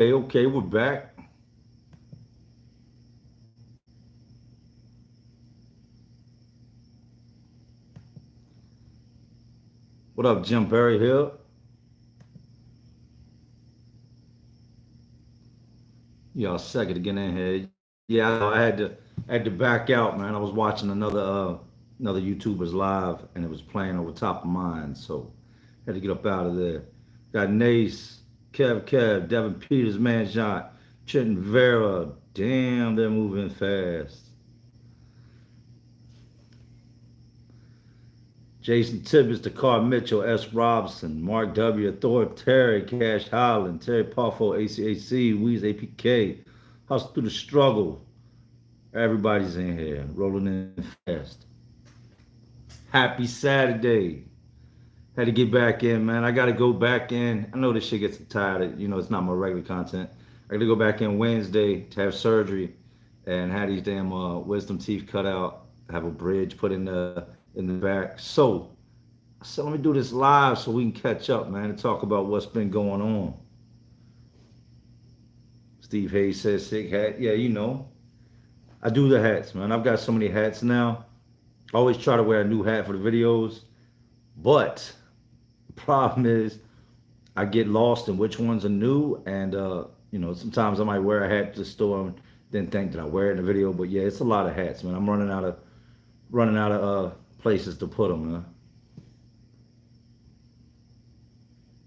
Okay, we're back. What up, Jim Perry Hill? Y'all second to get in here. Yeah, I had to back out, man. I was watching another YouTuber's live, and it was playing over top of mine, so had to get up out of there. Got Nace, Kev, Devin Peters, Man Shot, Trenton Vera. Damn, they're moving fast. Jason Tibbetts, Dakar Mitchell, S. Robinson, Mark W. Thor, Terry, Cash Holland, Terry Puffo, ACAC, Weez, APK, Hustle Through the Struggle. Everybody's in here, rolling in fast. Happy Saturday. Had to get back in, man. I got to go back in. I know this shit gets tired of, it's not my regular content. I got to go back in Wednesday to have surgery and had these damn wisdom teeth cut out, have a bridge put in the back. So let me do this live so we can catch up, man, and talk about what's been going on. Steve Hayes says sick hat. Yeah, I do the hats, man. I've got so many hats now. I always try to wear a new hat for the videos, but the problem is I get lost in which ones are new, and sometimes I might wear a hat to the store and then think that I wear it in the video. But yeah, it's a lot of hats, man. I'm running out of places to put them, man.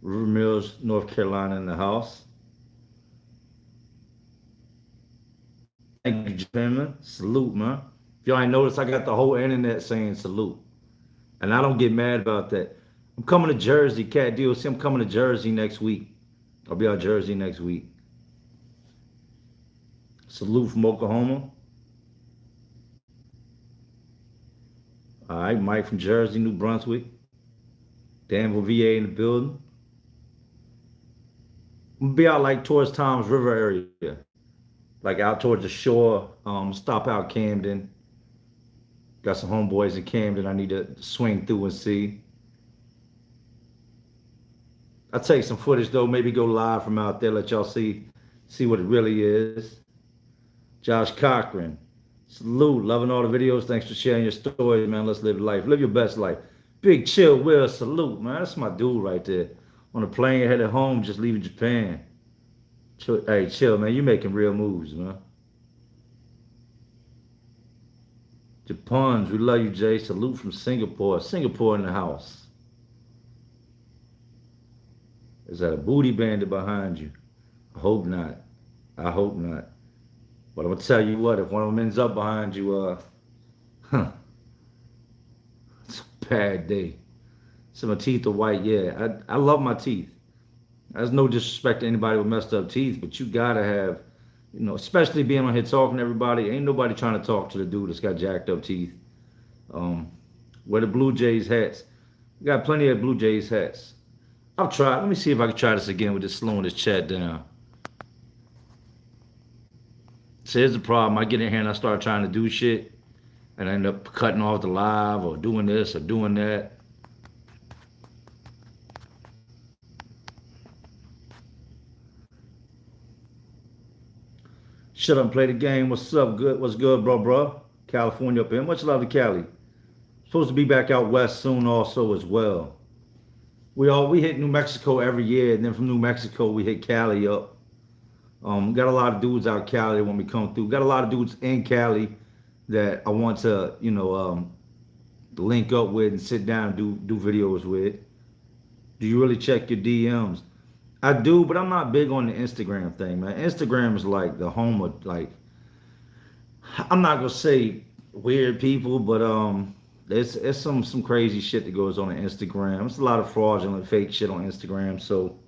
River Mills, North Carolina in the house. Thank you, Jim. Salute, man. If y'all ain't noticed, I got the whole internet saying salute. And I don't get mad about that. I'm coming to Jersey, Cat DLC. I'm coming to Jersey next week. I'll be out Jersey next week. Salute from Oklahoma. All right, Mike from Jersey, New Brunswick. Danville, VA in the building. I'm gonna be out like towards Tom's River area, like out towards the shore. Stop out Camden. Got some homeboys in Camden I need to swing through and see. I'll take some footage though, maybe go live from out there, let y'all see what it really is. Josh Cochran, salute, loving all the videos. Thanks for sharing your stories, man. Let's live life. Live your best life. Big Chill Will, salute, man. That's my dude right there. On a plane headed home, just leaving Japan. Chill, hey, chill, man. You making real moves, man. Japans, we love you, Jay. Salute from Singapore. Singapore in the house. Is that a booty bandit behind you? I hope not. I hope not. But I'm gonna tell you what, if one of them ends up behind you, it's a bad day. So my teeth are white, yeah. I love my teeth. There's no disrespect to anybody with messed up teeth, but you gotta have, especially being on here talking to everybody. Ain't nobody trying to talk to the dude that's got jacked up teeth. Wear the Blue Jays hats. We got plenty of Blue Jays hats. I'll try. Let me see if I can try this again with this slowing this chat down. So here's the problem. I get in here and I start trying to do shit, and I end up cutting off the live or doing this or doing that. Shut up and play the game. What's up? Good. What's good, bro? California up here. Much love to Cali. Supposed to be back out west soon also as well. We hit New Mexico every year, and then from New Mexico we hit Cali up. Got a lot of dudes out Cali when we come through. Got a lot of dudes in Cali that I want to, link up with and sit down and do videos with. Do you really check your DMs? I do, but I'm not big on the Instagram thing, man. Instagram is like the home of, like, I'm not gonna say weird people, but it's some crazy shit that goes on Instagram. There's a lot of fraudulent fake shit on Instagram, so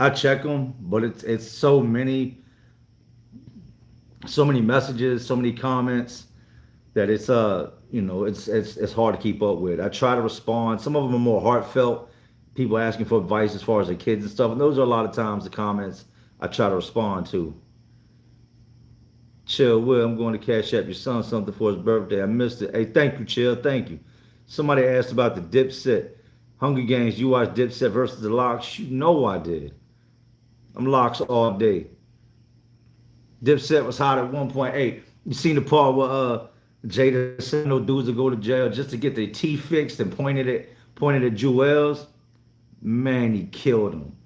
I check them, but it's so many messages, so many comments that it's it's hard to keep up with. I try to respond. Some of them are more heartfelt, people asking for advice as far as their kids and stuff, and those are a lot of times the comments I try to respond to. Chill, Will, I'm going to cash app your son something for his birthday. I missed it. Hey, thank you, Chill. Thank you. Somebody asked about the Dipset Hunger Games. You watched Dipset versus the Locks? You know I did. I'm locks all day. Dipset was hot at 1.8. You seen the part where Jada said no dudes to go to jail just to get their teeth fixed and pointed at Jewels. Man, he killed him.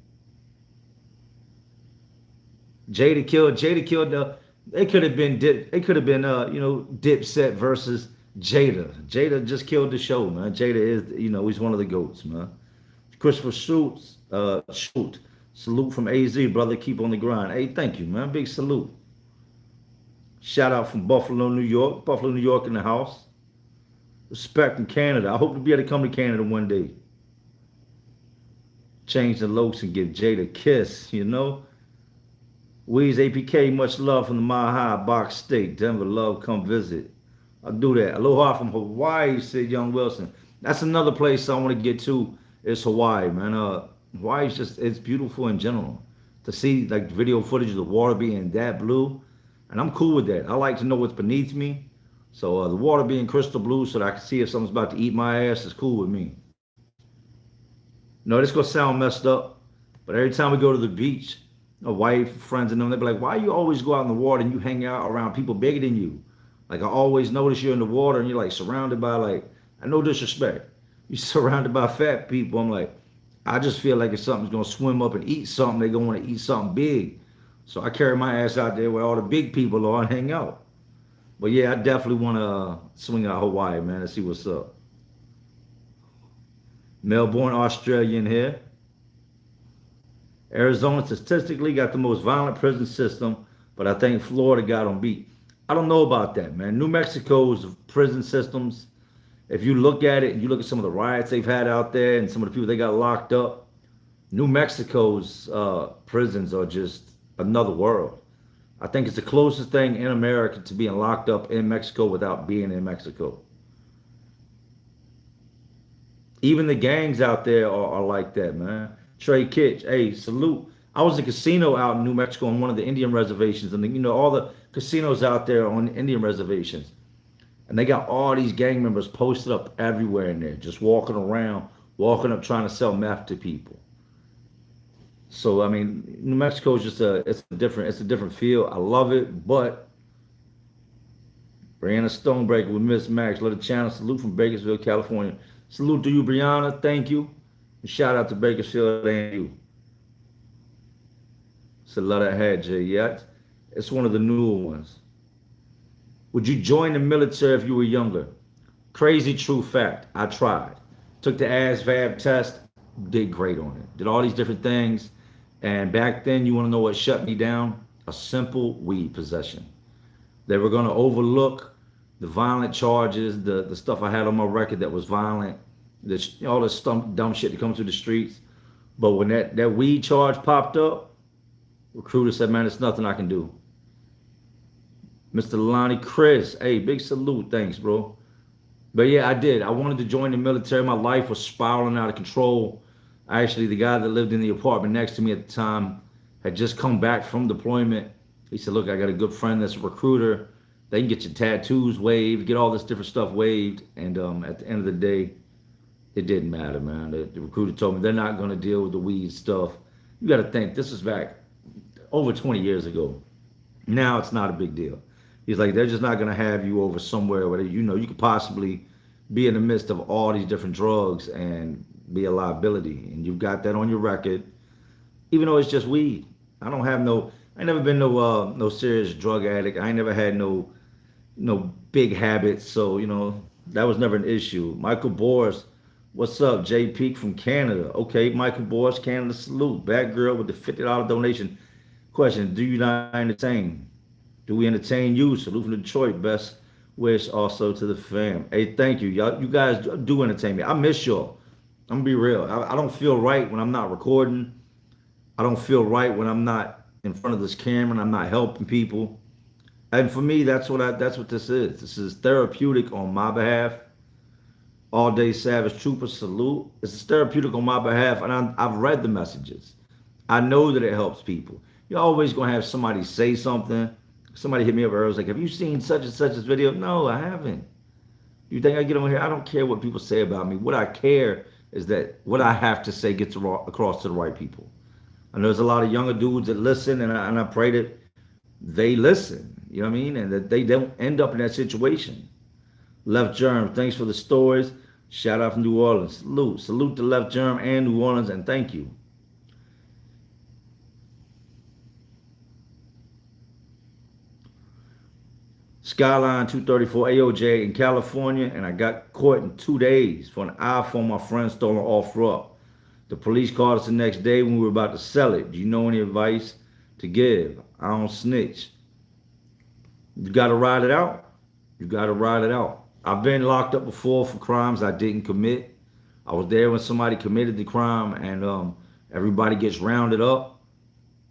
Jada killed the. They could have been Dipset versus Jada. Jada just killed the show, man. Jada is he's one of the goats, man. Christopher Schultz, salute from AZ, brother. Keep on the grind. Hey, thank you, man. Big salute. Shout out from Buffalo, New York. Buffalo, New York in the house. Respect from Canada. I hope to be able to come to Canada one day. Change the looks and give Jada a kiss, Weez APK, much love from the Mile High Box State. Denver, love, come visit. I'll do that. Aloha from Hawaii, said Young Wilson. That's another place I want to get to is Hawaii, man. Hawaii's just, it's beautiful in general. To see like video footage of the water being that blue, and I'm cool with that. I like to know what's beneath me. So the water being crystal blue so that I can see if something's about to eat my ass is cool with me. No, this gonna sound messed up, but every time we go to the beach, a wife, friends, and them, they be like, why you always go out in the water and you hang out around people bigger than you? Like, I always notice you're in the water and you're like surrounded by no disrespect, you're surrounded by fat people. I'm like, I just feel like if something's gonna swim up and eat something, they're gonna want to eat something big. So I carry my ass out there where all the big people are and hang out. But yeah, I definitely want to swing out Hawaii, man, and see what's up. Melbourne, Australian here. Arizona statistically got the most violent prison system, but I think Florida got them beat. I don't know about that, man. New Mexico's prison systems, if you look at it and you look at some of the riots they've had out there and some of the people they got locked up, New Mexico's prisons are just another world. I think it's the closest thing in America to being locked up in Mexico without being in Mexico. Even the gangs out there are like that, man. Trey Kitch, hey, salute. I was in a casino out in New Mexico on one of the Indian reservations, and all the casinos out there on Indian reservations, and they got all these gang members posted up everywhere in there, just walking around, walking up trying to sell meth to people. So I mean, New Mexico is just it's a different feel. I love it, but Brianna Stonebreaker with Miss Max, let a channel salute from Bakersfield, California. Salute to you, Brianna. Thank you. And shout out to Bakersfield and you. So love that hat, Jay. Yeah, it's one of the newer ones. Would you join the military if you were younger? Crazy true fact. I tried. Took the ASVAB test. Did great on it. Did all these different things. And back then, you want to know what shut me down? A simple weed possession. They were going to overlook the violent charges, the stuff I had on my record that was violent, all this dumb shit that comes through the streets. But when that weed charge popped up, recruiter said, man, there's nothing I can do. Mr. Lonnie Chris, hey, big salute. Thanks, bro. But yeah, I did. I wanted to join the military. My life was spiraling out of control. Actually, the guy that lived in the apartment next to me at the time had just come back from deployment. He said, look, I got a good friend that's a recruiter. They can get your tattoos waived, get all this different stuff waived. And at the end of the day, it didn't matter, man. The recruiter told me they're not going to deal with the weed stuff. You got to think, this is back over 20 years ago. Now it's not a big deal. He's like, they're just not going to have you over somewhere where you could possibly be in the midst of all these different drugs and be a liability. And you've got that on your record, even though it's just weed. I ain't never been no serious drug addict. I ain't never had no big habits. So, that was never an issue. Michael Boris, what's up? Jay Peak from Canada. Okay, Michael Boris, Canada, salute. Bad girl with the $50 donation. Question, do you not entertain? Do we entertain you? Salute from Detroit. Best wish also to the fam. Hey, thank you. Y'all, you guys do entertain me. I miss y'all. I'm gonna be real. I don't feel right when I'm not recording. I don't feel right when I'm not in front of this camera and I'm not helping people. And for me, that's what this is. This is therapeutic on my behalf. All day Savage Trooper, salute. This is therapeutic on my behalf, and I've read the messages. I know that it helps people. You're always gonna have somebody say something. Somebody hit me up earlier, like, have you seen such and such video? No, I haven't. You think I get on here? I don't care what people say about me. What I care is that what I have to say gets across to the right people. I know there's a lot of younger dudes that listen, and I pray that they listen. You know what I mean? And that they don't end up in that situation. Left Germ, thanks for the stories. Shout out from New Orleans. Salute. Salute to Left Germ and New Orleans, and thank you. Skyline 234 AOJ in California, and I got caught in 2 days for an iPhone my friend stole off road. The police called us the next day when we were about to sell it. Do you know any advice to give? I don't snitch. You got to ride it out. You got to ride it out. I've been locked up before for crimes I didn't commit. I was there when somebody committed the crime, and everybody gets rounded up,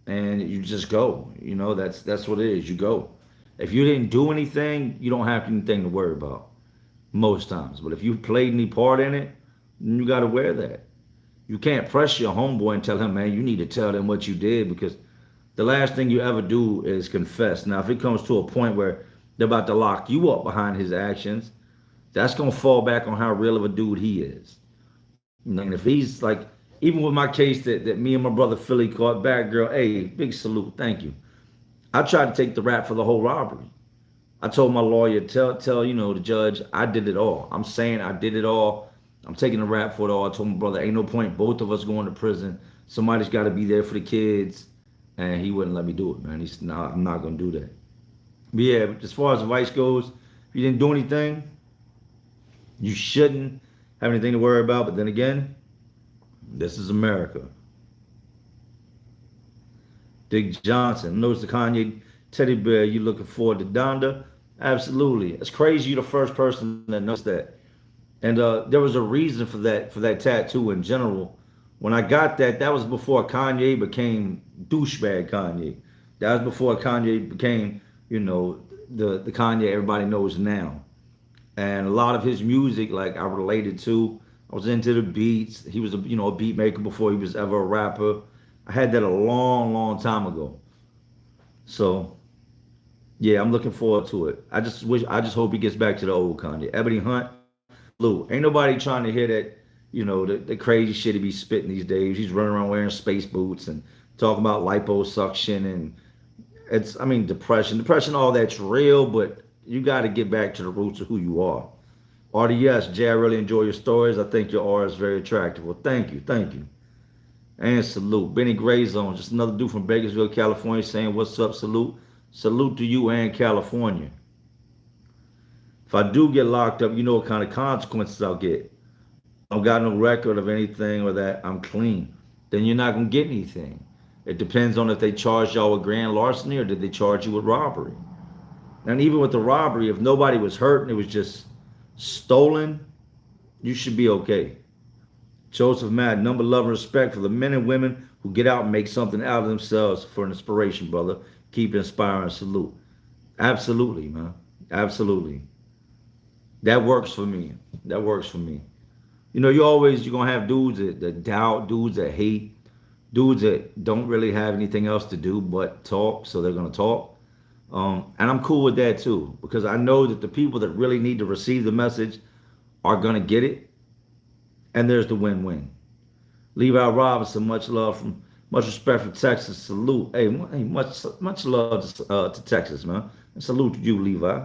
and you just go. You know, that's what it is. You go. If you didn't do anything, you don't have anything to worry about most times. But if you played any part in it, you got to wear that. You can't press your homeboy and tell him, man, you need to tell them what you did, because the last thing you ever do is confess. Now, if it comes to a point where they're about to lock you up behind his actions, that's going to fall back on how real of a dude he is. You know, and if he's like, even with my case that me and my brother Philly caught back, girl, hey, big salute, thank you. I tried to take the rap for the whole robbery. I told my lawyer, tell the judge, I did it all. I'm saying I did it all. I'm taking the rap for it all. I told my brother, ain't no point both of us going to prison. Somebody's got to be there for the kids. And he wouldn't let me do it, man. He said, no, I'm not going to do that. But yeah, as far as advice goes, if you didn't do anything, you shouldn't have anything to worry about. But then again, this is America. Dick Johnson, notice the Kanye teddy bear you looking forward to Donda? Absolutely. It's crazy you're the first person that knows that. And there was a reason for that tattoo in general. When I got that, that was before Kanye became douchebag Kanye. That was before Kanye became, the Kanye everybody knows now. And a lot of his music, like I related to, I was into the beats. He was a beat maker before he was ever a rapper. I had that a long, long time ago. So yeah, I'm looking forward to it. I just hope he gets back to the old Kanye. Ebony Hunt, Lou. Ain't nobody trying to hear that, the crazy shit he be spitting these days. He's running around wearing space boots and talking about liposuction and depression. Depression, all that's real, but you got to get back to the roots of who you are. RDS, Jay, I really enjoy your stories. I think your aura is very attractive. Well, thank you, thank you. And salute. Benny Grayzone, just another dude from Bakersville, California, saying, what's up, salute. Salute to you and California. If I do get locked up, you know what kind of consequences I'll get. I don't got no record of anything or that I'm clean. Then you're not going to get anything. It depends on if they charge y'all with grand larceny or did they charge you with robbery. And even with the robbery, if nobody was hurt and it was just stolen, you should be okay. Joseph Madden, number, love, and respect for the men and women who get out and make something out of themselves for an inspiration, brother. Keep inspiring. Salute. Absolutely, man. Absolutely. That works for me. That works for me. You're going to have dudes that doubt, dudes that hate, dudes that don't really have anything else to do but talk, so they're going to talk. And I'm cool with that too, because I know that the people that really need to receive the message are going to get it. And there's the win-win. Levi Robinson, much respect from Texas. Salute. Hey, much love to Texas, man. And salute to you, Levi.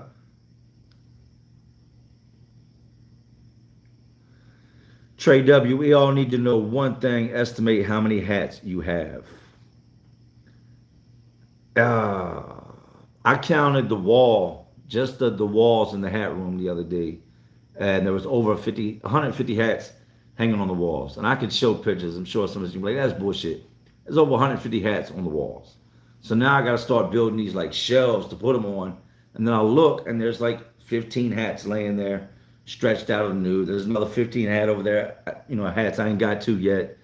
Trey W, we all need to know one thing. Estimate how many hats you have. I counted the wall, just the walls in the hat room the other day. And there was over 150 hats hanging on the walls. And I could show pictures. I'm sure some of you will be like, that's bullshit. There's over 150 hats on the walls. So now I got to start building these like shelves to put them on. And then I'll look and there's like 15 hats laying there, stretched out of the nude. There's another 15 hat over there, hats I ain't got to yet.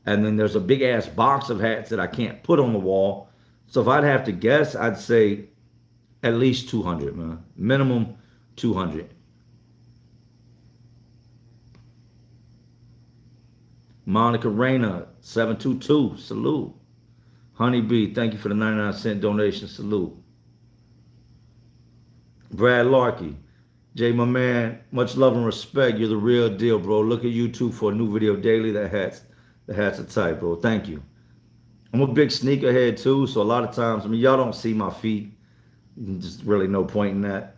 And then there's a big ass box of hats that I can't put on the wall. So if I'd have to guess, I'd say at least 200, man. Minimum 200. Monica Reyna, 722, salute. Honeybee, thank you for the 99-cent donation, salute. Brad Larkey, Jay, my man, much love and respect. You're the real deal, bro. Look at YouTube for a new video daily. The hats are tight, bro. Thank you. I'm a big sneakerhead too, so a lot of times, I mean, y'all don't see my feet. Just really no point in that.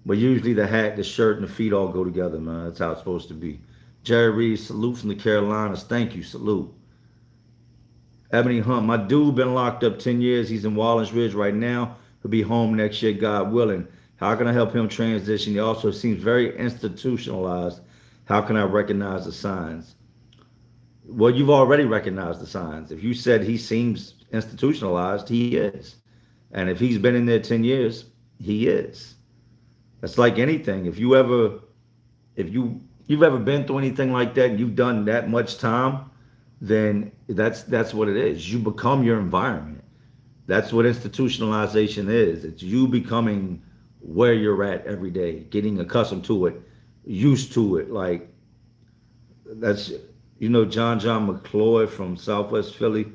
But usually the hat, the shirt, and the feet all go together, man. That's how it's supposed to be. Jerry Reed, salute from the Carolinas. Thank you, salute. Ebony Hunt, my dude been locked up 10 years. He's in Wallens Ridge right now. He'll be home next year, God willing. How can I help him transition? He also seems very institutionalized. How can I recognize the signs? Well, you've already recognized the signs. If you said he seems institutionalized, he is. And if he's been in there 10 years, he is. That's like anything. If you've ever been through anything like that and you've done that much time, then that's what it is. You become your environment. That's what institutionalization is. It's you becoming where you're at every day, getting accustomed to it, used to it. Like that's John McCloy from Southwest Philly.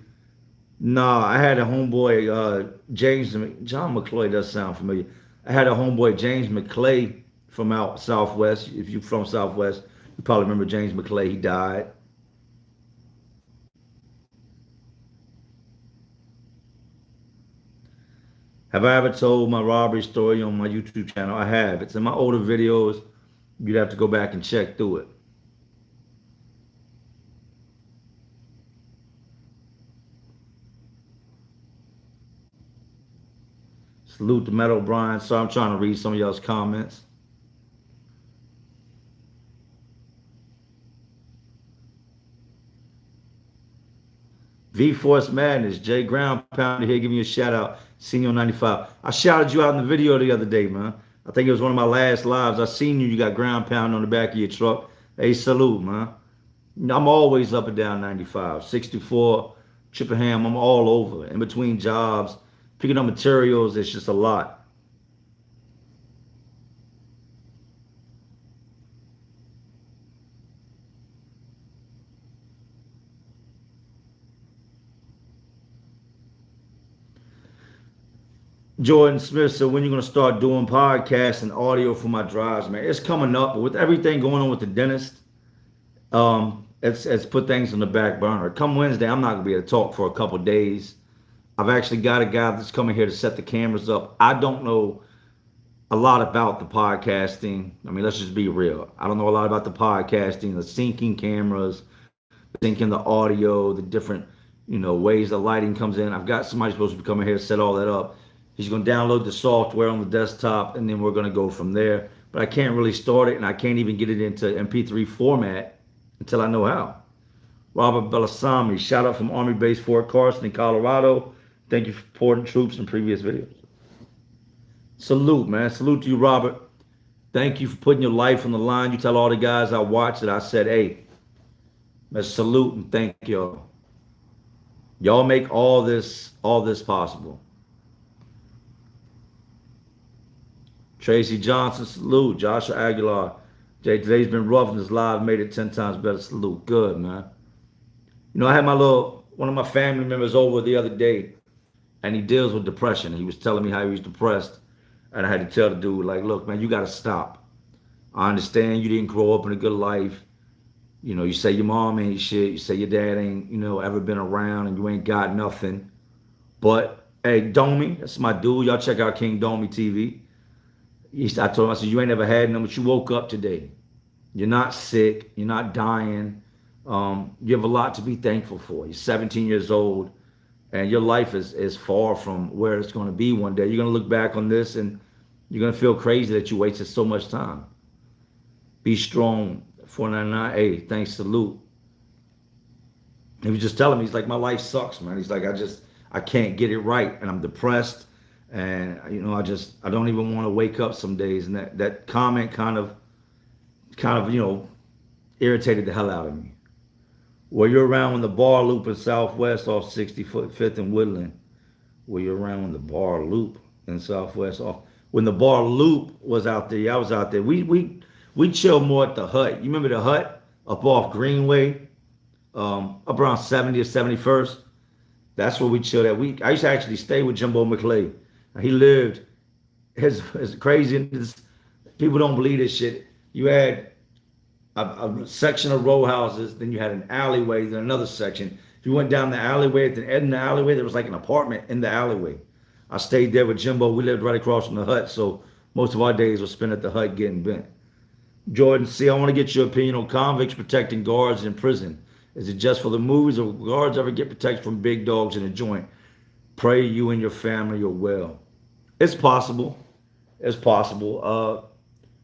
Nah, I had a homeboy, James. John McCloy does sound familiar. I had a homeboy, James McClay, from out Southwest. If you're from Southwest, you probably remember James McClay. He died. Have I ever told my robbery story on my YouTube channel? I have. It's in my older videos. You'd have to go back and check through it. Salute to Metal Brian. So I'm trying to read some of y'all's comments. V Force Madness, Jay Ground Pounder here giving you a shout out. Senior 95. I shouted you out in the video the other day, man. I think it was one of my last lives. I seen you. You got ground pound on the back of your truck. Hey, salute, man. I'm always up and down 95, 64, Chippenham. I'm all over. In between jobs, picking up materials. It's just a lot. Jordan Smith said, when you going to start doing podcasts and audio for my drives, man? It's coming up. But with everything going on with the dentist, it's put things on the back burner. Come Wednesday, I'm not going to be able to talk for a couple days. I've actually got a guy that's coming here to set the cameras up. I don't know a lot about the podcasting. I mean, let's just be real. I don't know a lot about the podcasting, the syncing cameras, syncing the audio, the different, ways the lighting comes in. I've got somebody supposed to be coming here to set all that up. He's going to download the software on the desktop, and then we're going to go from there. But I can't really start it, and I can't even get it into MP3 format until I know how. Robert Belasami, shout out from Army Base Fort Carson in Colorado. Thank you for supporting troops in previous videos. Salute, man. Salute to you, Robert. Thank you for putting your life on the line. You tell all the guys I watched that I said, hey, let's salute and thank y'all. Y'all make all this possible. Tracy Johnson, salute. Joshua Aguilar. Jay, today's been rough and this live made it 10 times better. Salute. Good, man. I had one of my family members over the other day, and he deals with depression. He was telling me how he was depressed, and I had to tell the dude, like, look, man, you got to stop. I understand you didn't grow up in a good life. You say your mom ain't shit. You say your dad ain't, ever been around, and you ain't got nothing. But, hey, Domi, that's my dude. Y'all check out King Domi TV. I told him, I said, you ain't never had none, but you woke up today. You're not sick. You're not dying. You have a lot to be thankful for. You're 17 years old, and your life is far from where it's going to be one day. You're going to look back on this, and you're going to feel crazy that you wasted so much time. Be strong. 499. Hey, thanks, salute. He was just telling me, he's like, my life sucks, man. He's like, I can't get it right, and I'm depressed. And I don't even want to wake up some days. And that comment kind of irritated the hell out of me. Were you around when the bar loop in Southwest off 65th and Woodland? Were you around when the bar loop in Southwest off when the bar loop was out there? Yeah, I was out there. We chill more at the Hut. You remember the Hut up off Greenway, up around 70th, 71st? That's where we chilled at. I used to actually stay with Jimbo McClay. He lived as crazy. People don't believe this shit. You had a section of row houses, then you had an alleyway, then another section. If you went down the alleyway, at the end of the alleyway, there was like an apartment in the alleyway. I stayed there with Jimbo. We lived right across from the hut, so most of our days were spent at the hut getting bent. Jordan C., I want to get your opinion on convicts protecting guards in prison. Is it just for the movies, or guards ever get protection from big dogs in a joint? Pray you and your family are well. It's possible. It's possible.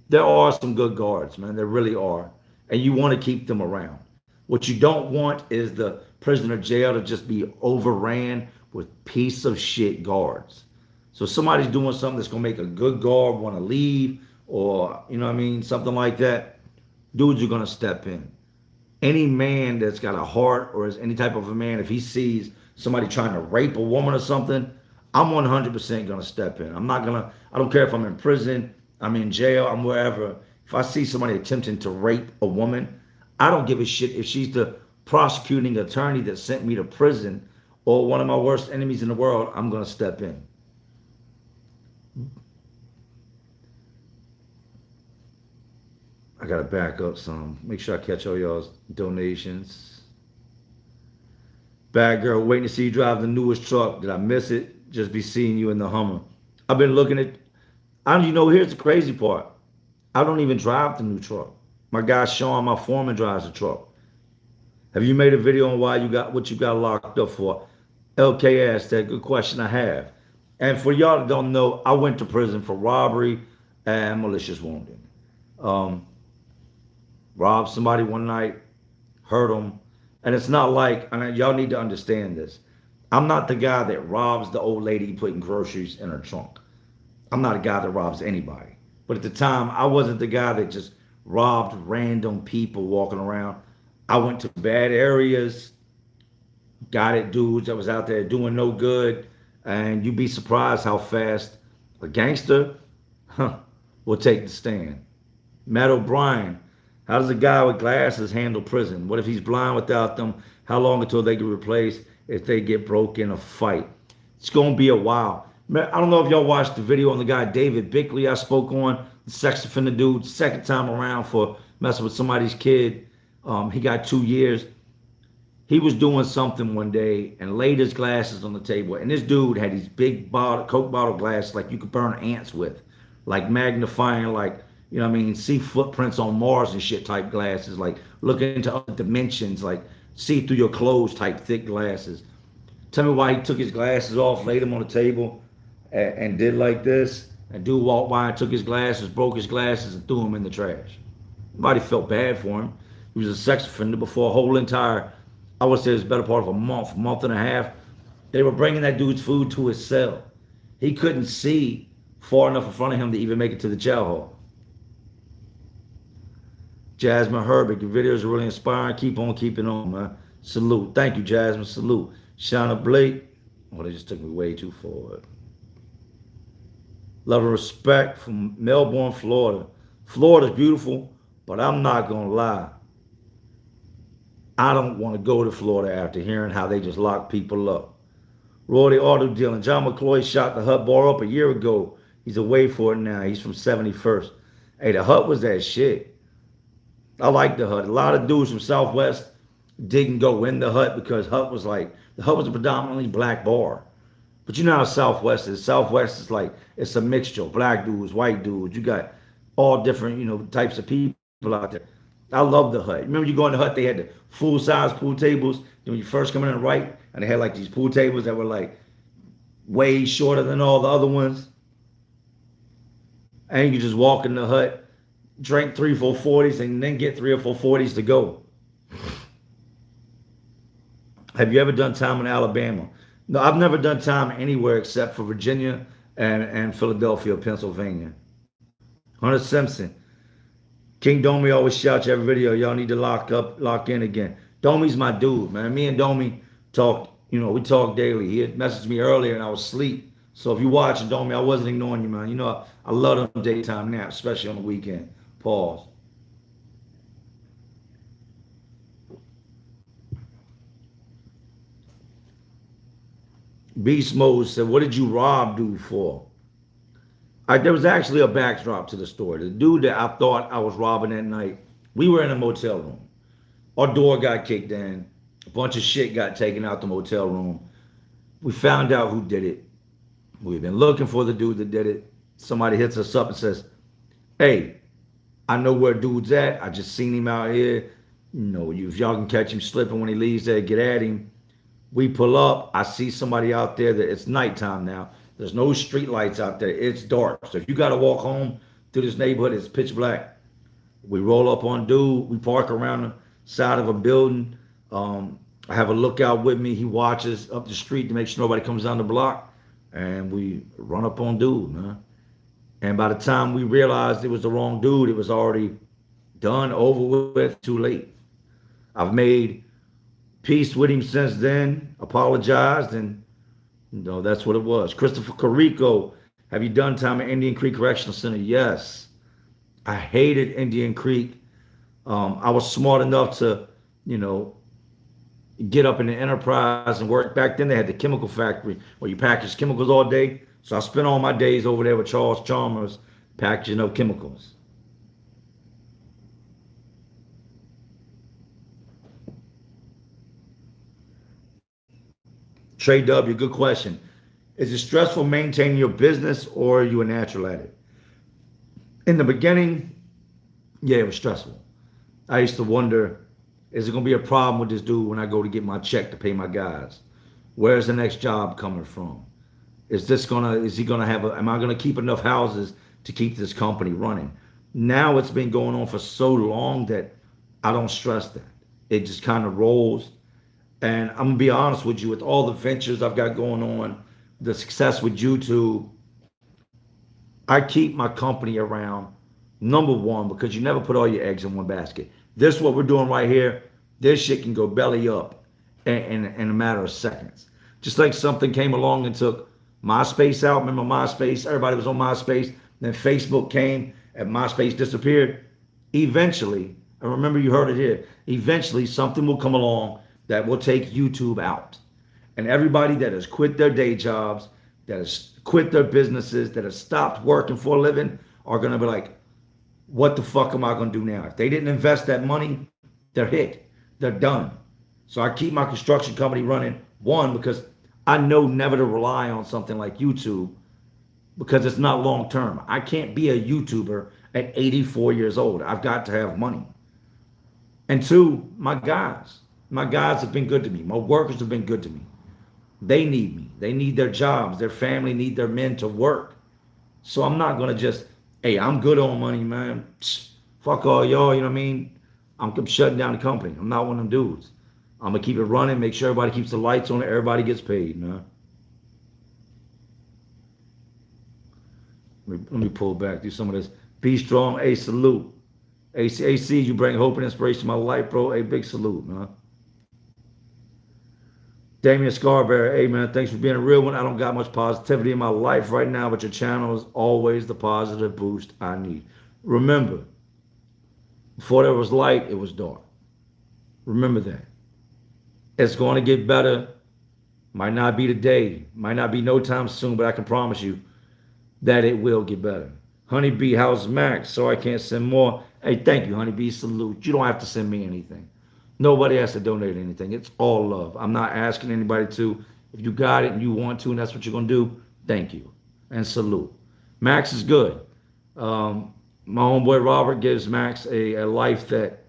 There are some good guards, man. There really are. And you want to keep them around. What you don't want is the prison or jail to just be overran with piece of shit guards. So somebody's doing something that's going to make a good guard want to leave, or, you know what I mean, something like that. Dudes are going to step in. Any man that's got a heart, or is any type of a man, if he sees somebody trying to rape a woman or something, I'm 100% going to step in. I don't care if I'm in prison, I'm in jail, I'm wherever. If I see somebody attempting to rape a woman, I don't give a shit if she's the prosecuting attorney that sent me to prison or one of my worst enemies in the world. I'm going to step in. I got to back up some. Make sure I catch all y'all's donations. Bad girl, waiting to see you drive the newest truck. Did I miss it? Just be seeing you in the Hummer. I've been looking at, here's the crazy part. I don't even drive the new truck. My guy Sean, my foreman, drives the truck. Have you made a video on why you got what you got locked up for? LK asked that. Good question. I have. And for y'all that don't know, I went to prison for robbery and malicious wounding. Robbed somebody one night, hurt them. And it's not like, y'all need to understand this. I'm not the guy that robs the old lady putting groceries in her trunk. I'm not a guy that robs anybody. But at the time, I wasn't the guy that just robbed random people walking around. I went to bad areas, got at dudes that was out there doing no good, and you'd be surprised how fast a gangster will take the stand. Matt O'Brien, how does a guy with glasses handle prison? What if he's blind without them? How long until they get replaced if they get broke in a fight? It's going to be a while. I don't know if y'all watched the video on the guy David Bickley I spoke on, the sex offender dude, second time around for messing with somebody's kid. He got 2 years. He was doing something one day and laid his glasses on the table. And this dude had these big Coke bottle glasses like you could burn ants with. Like magnifying, like, you know what I mean, see footprints on Mars and shit type glasses. Like looking into other dimensions, like see through your clothes type thick glasses. Tell me why he took his glasses off, laid them on the table, and did like this. And dude walked by and took his glasses, broke his glasses, and threw them in the trash. Nobody felt bad for him. He was a sex offender before a whole entire, I would say it was better part of a month and a half. They were bringing that dude's food to his cell. He couldn't see far enough in front of him to even make it to the jail hall. Jasmine Herbert, your videos are really inspiring. Keep on keeping on, man. Salute. Thank you, Jasmine. Salute. Shauna Blake. Oh, they just took me way too forward. Love and respect from Melbourne, Florida. Florida's beautiful, but I'm not going to lie. I don't want to go to Florida after hearing how they just lock people up. Roy the auto dealing. John McCloy shot the Hut bar up a year ago. He's away for it now. He's from 71st. Hey, the Hut was that shit. I like the Hut. A lot of dudes from Southwest didn't go in the Hut because the Hut was a predominantly black bar. But you know how Southwest is. Southwest is like, it's a mixture. Black dudes, white dudes. You got all different, types of people out there. I love the Hut. Remember you go in the Hut, they had the full-size pool tables. When you first come in and right, and they had like these pool tables that were like way shorter than all the other ones. And you could just walk in the Hut, drink 3, 4 40s, and then get 3 or 4 40s to go. Have you ever done time in Alabama? No, I've never done time anywhere except for Virginia and Philadelphia, Pennsylvania. Hunter Simpson. King Domi always shouts every video, y'all need to lock in again. Domi's my dude, man. Me and Domi talk, we talk daily. He had messaged me earlier and I was asleep. So if you're watching, Domi, I wasn't ignoring you, man. I love them daytime naps, especially on the weekend. Pause. Beast Mode said, what did you rob dude for? There was actually a backdrop to the story. The dude that I thought I was robbing that night, we were in a motel room. Our door got kicked in. A bunch of shit got taken out the motel room. We found out who did it. We've been looking for the dude that did it. Somebody hits us up and says, "Hey, I know where dude's at. I just seen him out here. If y'all can catch him slipping when he leaves there, get at him." We pull up. I see somebody out there that it's nighttime now. There's no street lights out there. It's dark. So if you got to walk home through this neighborhood, it's pitch black. We roll up on dude. We park around the side of a building. I have a lookout with me. He watches up the street to make sure nobody comes down the block. And we run up on dude, man. And by the time we realized it was the wrong dude, it was already done, over with, too late. I've made peace with him since then, apologized, and that's what it was. Christopher Carico, have you done time at Indian Creek Correctional Center? Yes. I hated Indian Creek. I was smart enough to, get up in the enterprise and work. Back then they had the chemical factory where you package chemicals all day. So I spent all my days over there with Charles Chalmers packaging up chemicals. Trey W, good question. Is it stressful maintaining your business or are you a natural at it? In the beginning, yeah, it was stressful. I used to wonder, is it going to be a problem with this dude when I go to get my check to pay my guys? Where's the next job coming from? Is he gonna have am I gonna keep enough houses to keep this company running? Now it's been going on for so long that I don't stress that. It just kind of rolls. And I'm gonna be honest with you, with all the ventures I've got going on, the success with YouTube, I keep my company around, number one, because you never put all your eggs in one basket. This what we're doing right here, this shit can go belly up in a matter of seconds. Just like something came along and took MySpace out. Remember MySpace? Everybody was on MySpace. Then Facebook came and MySpace disappeared. Eventually, and remember you heard it here, eventually something will come along that will take YouTube out. And everybody that has quit their day jobs, that has quit their businesses, that has stopped working for a living are going to be like, what the fuck am I going to do now? If they didn't invest that money, they're hit. They're done. So I keep my construction company running, one, because I know never to rely on something like YouTube because it's not long term. I can't be a YouTuber at 84 years old. I've got to have money. And two, my guys. My guys have been good to me. My workers have been good to me. They need me. They need their jobs. Their family need their men to work. So I'm not going to just, hey, I'm good on money, man. Fuck all y'all, you know what I mean? I'm shutting down the company. I'm not one of them dudes. I'm going to keep it running, make sure everybody keeps the lights on, everybody gets paid, man. Let me pull back, do some of this. Be strong, a salute. AC, you bring hope and inspiration to my life, bro. A big salute, man. Damian Scarberry, hey, man, thanks for being a real one. I don't got much positivity in my life right now, but your channel is always the positive boost I need. Remember, before there was light, it was dark. Remember that. It's going to get better. Might not be today. Might not be no time soon, but I can promise you that it will get better. Honeybee, how's Max? So I can't send more. Hey, thank you, Honeybee. Salute. You don't have to send me anything. Nobody has to donate anything. It's all love. I'm not asking anybody to. If you got it and you want to and that's what you're going to do, thank you. And salute. Max is good. My homeboy Robert gives Max a life that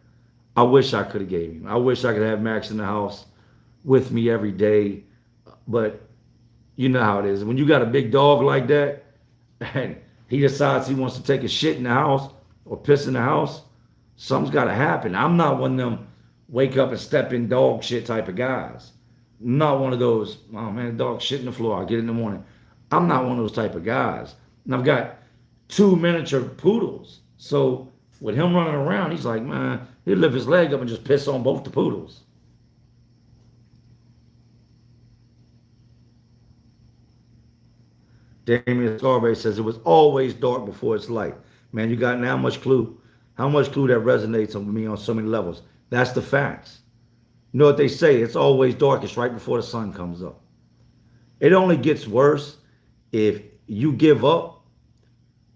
I wish I could have gave him. I wish I could have Max in the house with me every day. But you know how it is. When you got a big dog like that and he decides he wants to take a shit in the house or piss in the house, something's got to happen. I'm not one of them wake up and step in dog shit type of guys. I'm not one of those, oh man, dog shit in the floor, I'll get it in the morning. I'm not one of those type of guys. And I've got 2 miniature poodles. So with him running around, he's like, man, he'll lift his leg up and just piss on both the poodles. Damian Scarberry says it was always dark before it's light. Man, you got how much clue that resonates with me on so many levels. That's the facts. You know what they say? It's always darkest right before the sun comes up. It only gets worse if you give up,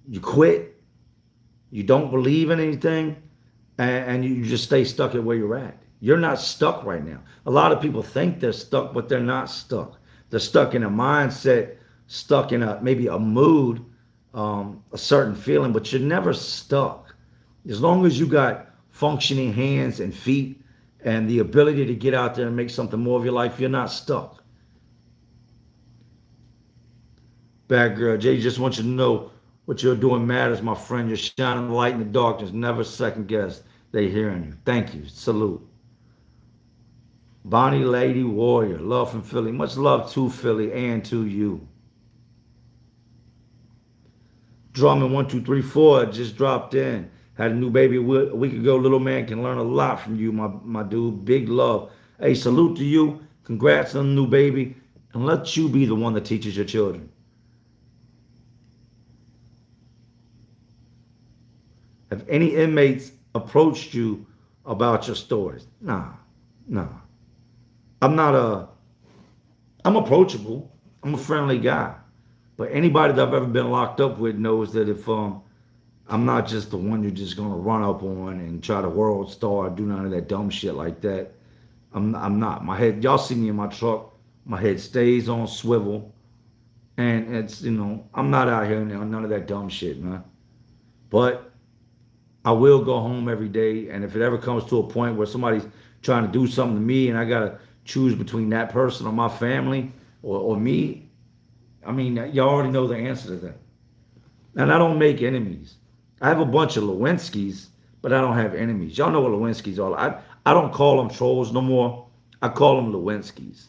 you quit, you don't believe in anything, and you just stay stuck at where you're at. You're not stuck right now. A lot of people think they're stuck, but they're not stuck. They're stuck in a mindset, stuck in a maybe a mood, a certain feeling, but you're never stuck. As long as you got functioning hands and feet and the ability to get out there and make something more of your life, you're not stuck. Bad girl, Jay just wants you to know what you're doing matters, my friend. You're shining the light in the darkness. Never second guess. They hearing you. Thank you. Salute. Bonnie Lady Warrior, love from Philly. Much love to Philly and to you. Drummond 1234 just dropped in. Had a new baby a week ago. Little man can learn a lot from you, my dude. Big love. Hey, salute to you. Congrats on the new baby. And let you be the one that teaches your children. Have any inmates approached you about your stories? Nah. I'm approachable. I'm a friendly guy. But anybody that I've ever been locked up with knows that if I'm not just the one you're just gonna run up on and try to world star, do none of that dumb shit like that. I'm not. My head, y'all see me in my truck, my head stays on swivel. And it's, I'm not out here on none of that dumb shit, man. But I will go home every day, and if it ever comes to a point where somebody's trying to do something to me and I gotta choose between that person or my family or me, I mean, y'all already know the answer to that. And I don't make enemies. I have a bunch of Lewenskis, but I don't have enemies. Y'all know what Lewinsky's are. I don't call them trolls no more. I call them Lewenskis.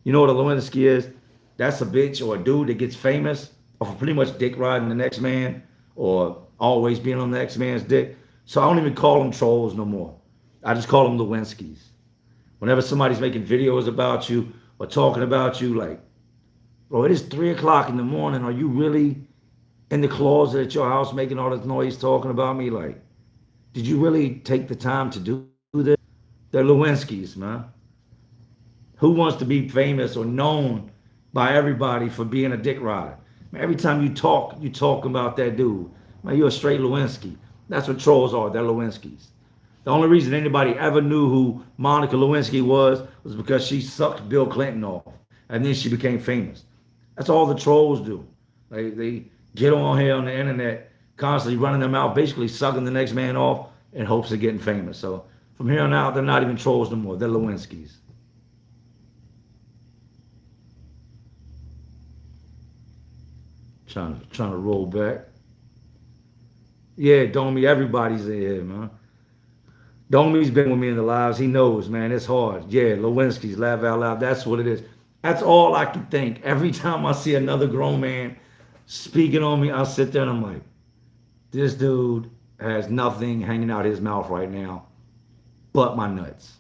You know what a Lewinsky is? That's a bitch or a dude that gets famous or for pretty much dick riding the next man or always being on the next man's dick. So I don't even call them trolls no more. I just call them Lewenskis. Whenever somebody's making videos about you or talking about you, like, bro, it is 3 o'clock in the morning. Are you really in the closet at your house making all this noise talking about me? Like, did you really take the time to do this? They're Lewenskis, man. Who wants to be famous or known by everybody for being a dick rider? Man, every time you talk about that dude. Man, you're a straight Lewinsky. That's what trolls are. They're Lewenskis. The only reason anybody ever knew who Monica Lewinsky was because she sucked Bill Clinton off. And then she became famous. That's all the trolls do. They get on here on the internet, constantly running their mouth, basically sucking the next man off in hopes of getting famous. So from here on out, they're not even trolls no more. They're Lewenskis. Trying to roll back. Yeah, Domi, everybody's in here, man. Domi's been with me in the lives. He knows, man, it's hard. Yeah, Lewinsky's, laugh out loud. That's what it is. That's all I can think. Every time I see another grown man speaking on me, I'll sit there and I'm like, this dude has nothing hanging out his mouth right now but my nuts.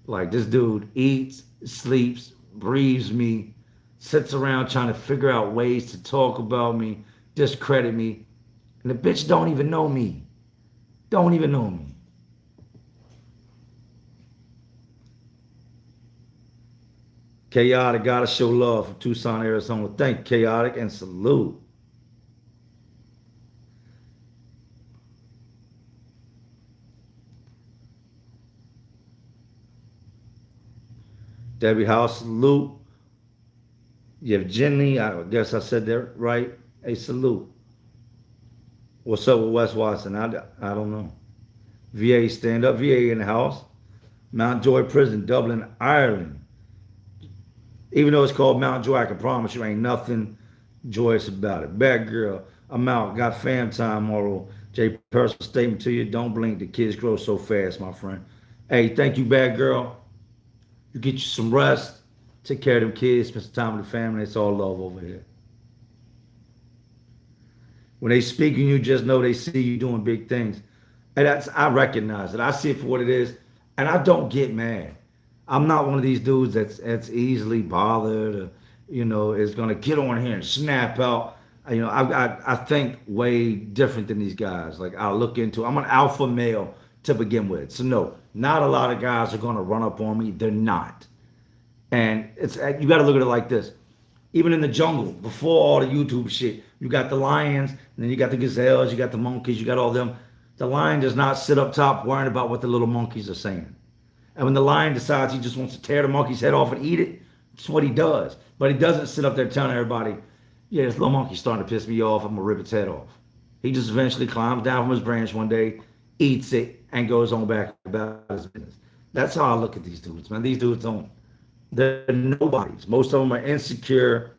Like, this dude eats, sleeps, breathes me, sits around trying to figure out ways to talk about me, discredit me. And the bitch don't even know me. Don't even know me. Chaotic, gotta show love from Tucson, Arizona. Thank you, Chaotic, and salute. Debbie House, salute. Yevgeny, I guess I said that right. Hey, salute. What's up with Wes Watson? I don't know. VA stand up. VA in the house. Mount Joy Prison, Dublin, Ireland. Even though it's called Mount Joy, I can promise you ain't nothing joyous about it. Bad girl, I'm out. Got fam time, moral. Jay, personal statement to you. Don't blink. The kids grow so fast, my friend. Hey, thank you, bad girl. You get you some rest. Take care of them kids. Spend some time with the family. It's all love over here. When they speak and you just know they see you doing big things. And I recognize it. I see it for what it is. And I don't get mad. I'm not one of these dudes that's easily bothered or, is going to get on here and snap out. I think way different than these guys. Like, I'm an alpha male to begin with. So no, not a lot of guys are going to run up on me. They're not. And you got to look at it like this. Even in the jungle, before all the YouTube shit, you got the lions, and then you got the gazelles, you got the monkeys, you got all them. The lion does not sit up top worrying about what the little monkeys are saying. And when the lion decides he just wants to tear the monkey's head off and eat it, it's what he does. But he doesn't sit up there telling everybody, yeah, this little monkey's starting to piss me off. I'm going to rip its head off. He just eventually climbs down from his branch one day, eats it, and goes on back about his business. That's how I look at these dudes, man. These dudes don't, they're nobodies. Most of them are insecure,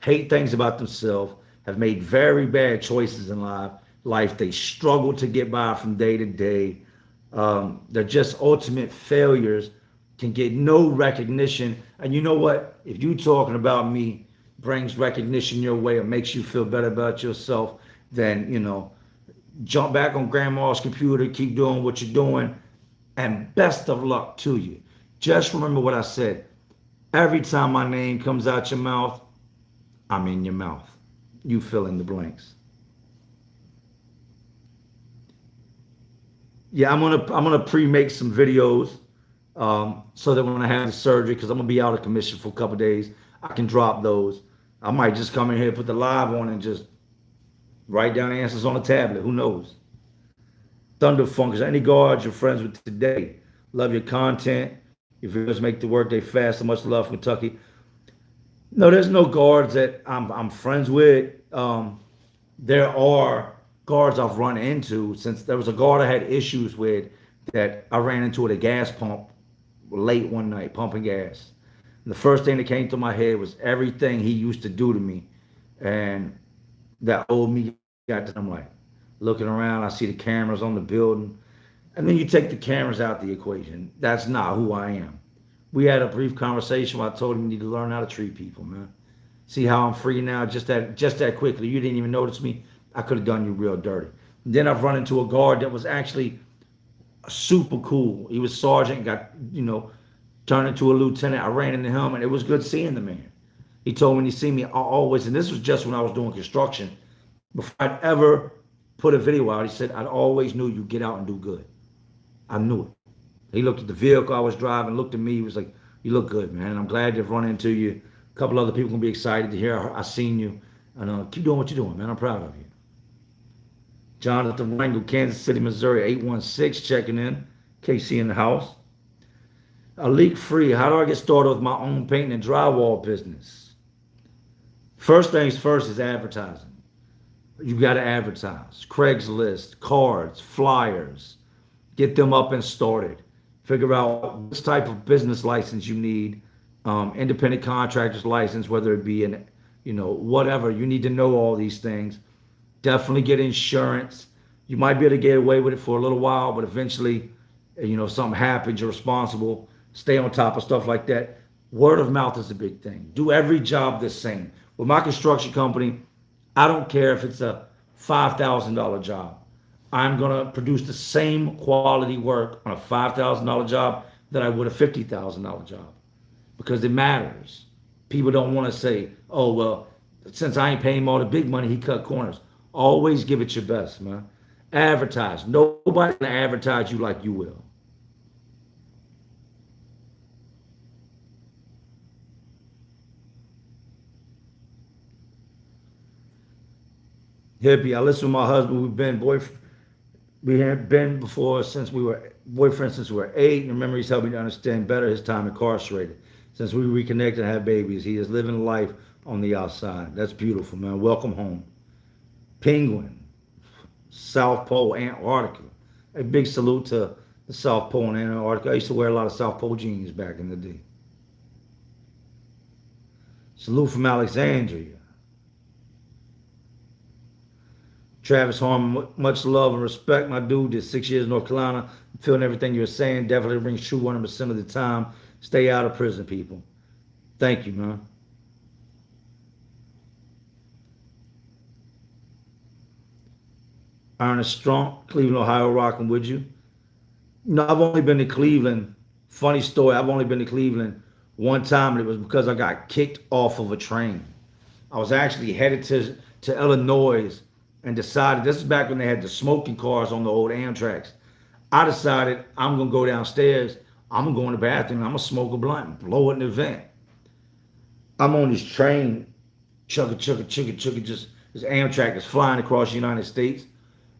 hate things about themselves, have made very bad choices in life. They struggle to get by from day to day. They're just ultimate failures, can get no recognition. And you know what? If you talking about me brings recognition your way or makes you feel better about yourself, then, jump back on grandma's computer, keep doing what you're doing, and best of luck to you. Just remember what I said. Every time my name comes out your mouth, I'm in your mouth. You fill in the blanks. Yeah, I'm gonna pre-make some videos so that when I have the surgery, because I'm gonna be out of commission for a couple of days, I can drop those. I might just come in here, put the live on, and just write down answers on a tablet. Who knows? Thunder Funkers, any guards you're friends with today, love your content. Your videos make the work day faster. Much love from Kentucky. No, there's no guards that I'm friends with. There are guards I've run into, since there was a guard I had issues with that I ran into at a gas pump late one night pumping gas. And the first thing that came to my head was everything he used to do to me. And that old me got to, I'm like, looking around, I see the cameras on the building. And then you take the cameras out the equation. That's not who I am. We had a brief conversation where I told him you need to learn how to treat people, man. See how I'm free now just that quickly. You didn't even notice me. I could have done you real dirty. And then I've run into a guard that was actually super cool. He was sergeant, got, turned into a lieutenant. I ran into him, and it was good seeing the man. He told me when he see me, I always, and this was just when I was doing construction, before I'd ever put a video out, he said, I always knew you'd get out and do good. I knew it. He looked at the vehicle I was driving, looked at me, he was like, you look good, man. And I'm glad to have run into you. A couple other people can be excited to hear I seen you. And keep doing what you're doing, man. I'm proud of you. Jonathan Wrangle, Kansas City, Missouri, 816, checking in. KC in the house. A leak free. How do I get started with my own painting and drywall business? First things first is advertising. You got to advertise. Craigslist, cards, flyers. Get them up and started. Figure out which type of business license you need. Independent contractor's license, whether it be an, whatever. You need to know all these things. Definitely get insurance. You might be able to get away with it for a little while, but eventually, if something happens, you're responsible. Stay on top of stuff like that. Word of mouth is a big thing. Do every job the same. With my construction company, I don't care if it's a $5,000 job. I'm going to produce the same quality work on a $5,000 job that I would a $50,000 job, because it matters. People don't want to say, oh, well, since I ain't paying him all the big money, he cut corners. Always give it your best, man. Advertise. Nobody can advertise you like you will. Hippie, I listen to my husband. We had been before since we were boyfriends since we were 8. And the memories helped me to understand better his time incarcerated. Since we reconnected and had babies, he is living life on the outside. That's beautiful, man. Welcome home. Penguin, South Pole, Antarctica. A big salute to the South Pole and Antarctica. I used to wear a lot of South Pole jeans back in the day. Salute from Alexandria. Travis Harmon, much love and respect, my dude. Did 6 years in North Carolina. Feeling everything you're saying. Definitely rings true 100% of the time. Stay out of prison, people. Thank you, man. Ernest Strong, Cleveland, Ohio, rocking with you. No, I've only been to Cleveland. Funny story, I've only been to Cleveland one time, and it was because I got kicked off of a train. I was actually headed to Illinois and decided, this is back when they had the smoking cars on the old Amtraks. I decided I'm going to go downstairs. I'm going to go in the bathroom. I'm going to smoke a blunt and blow it in the vent. I'm on this train, chugga, just this Amtrak is flying across the United States,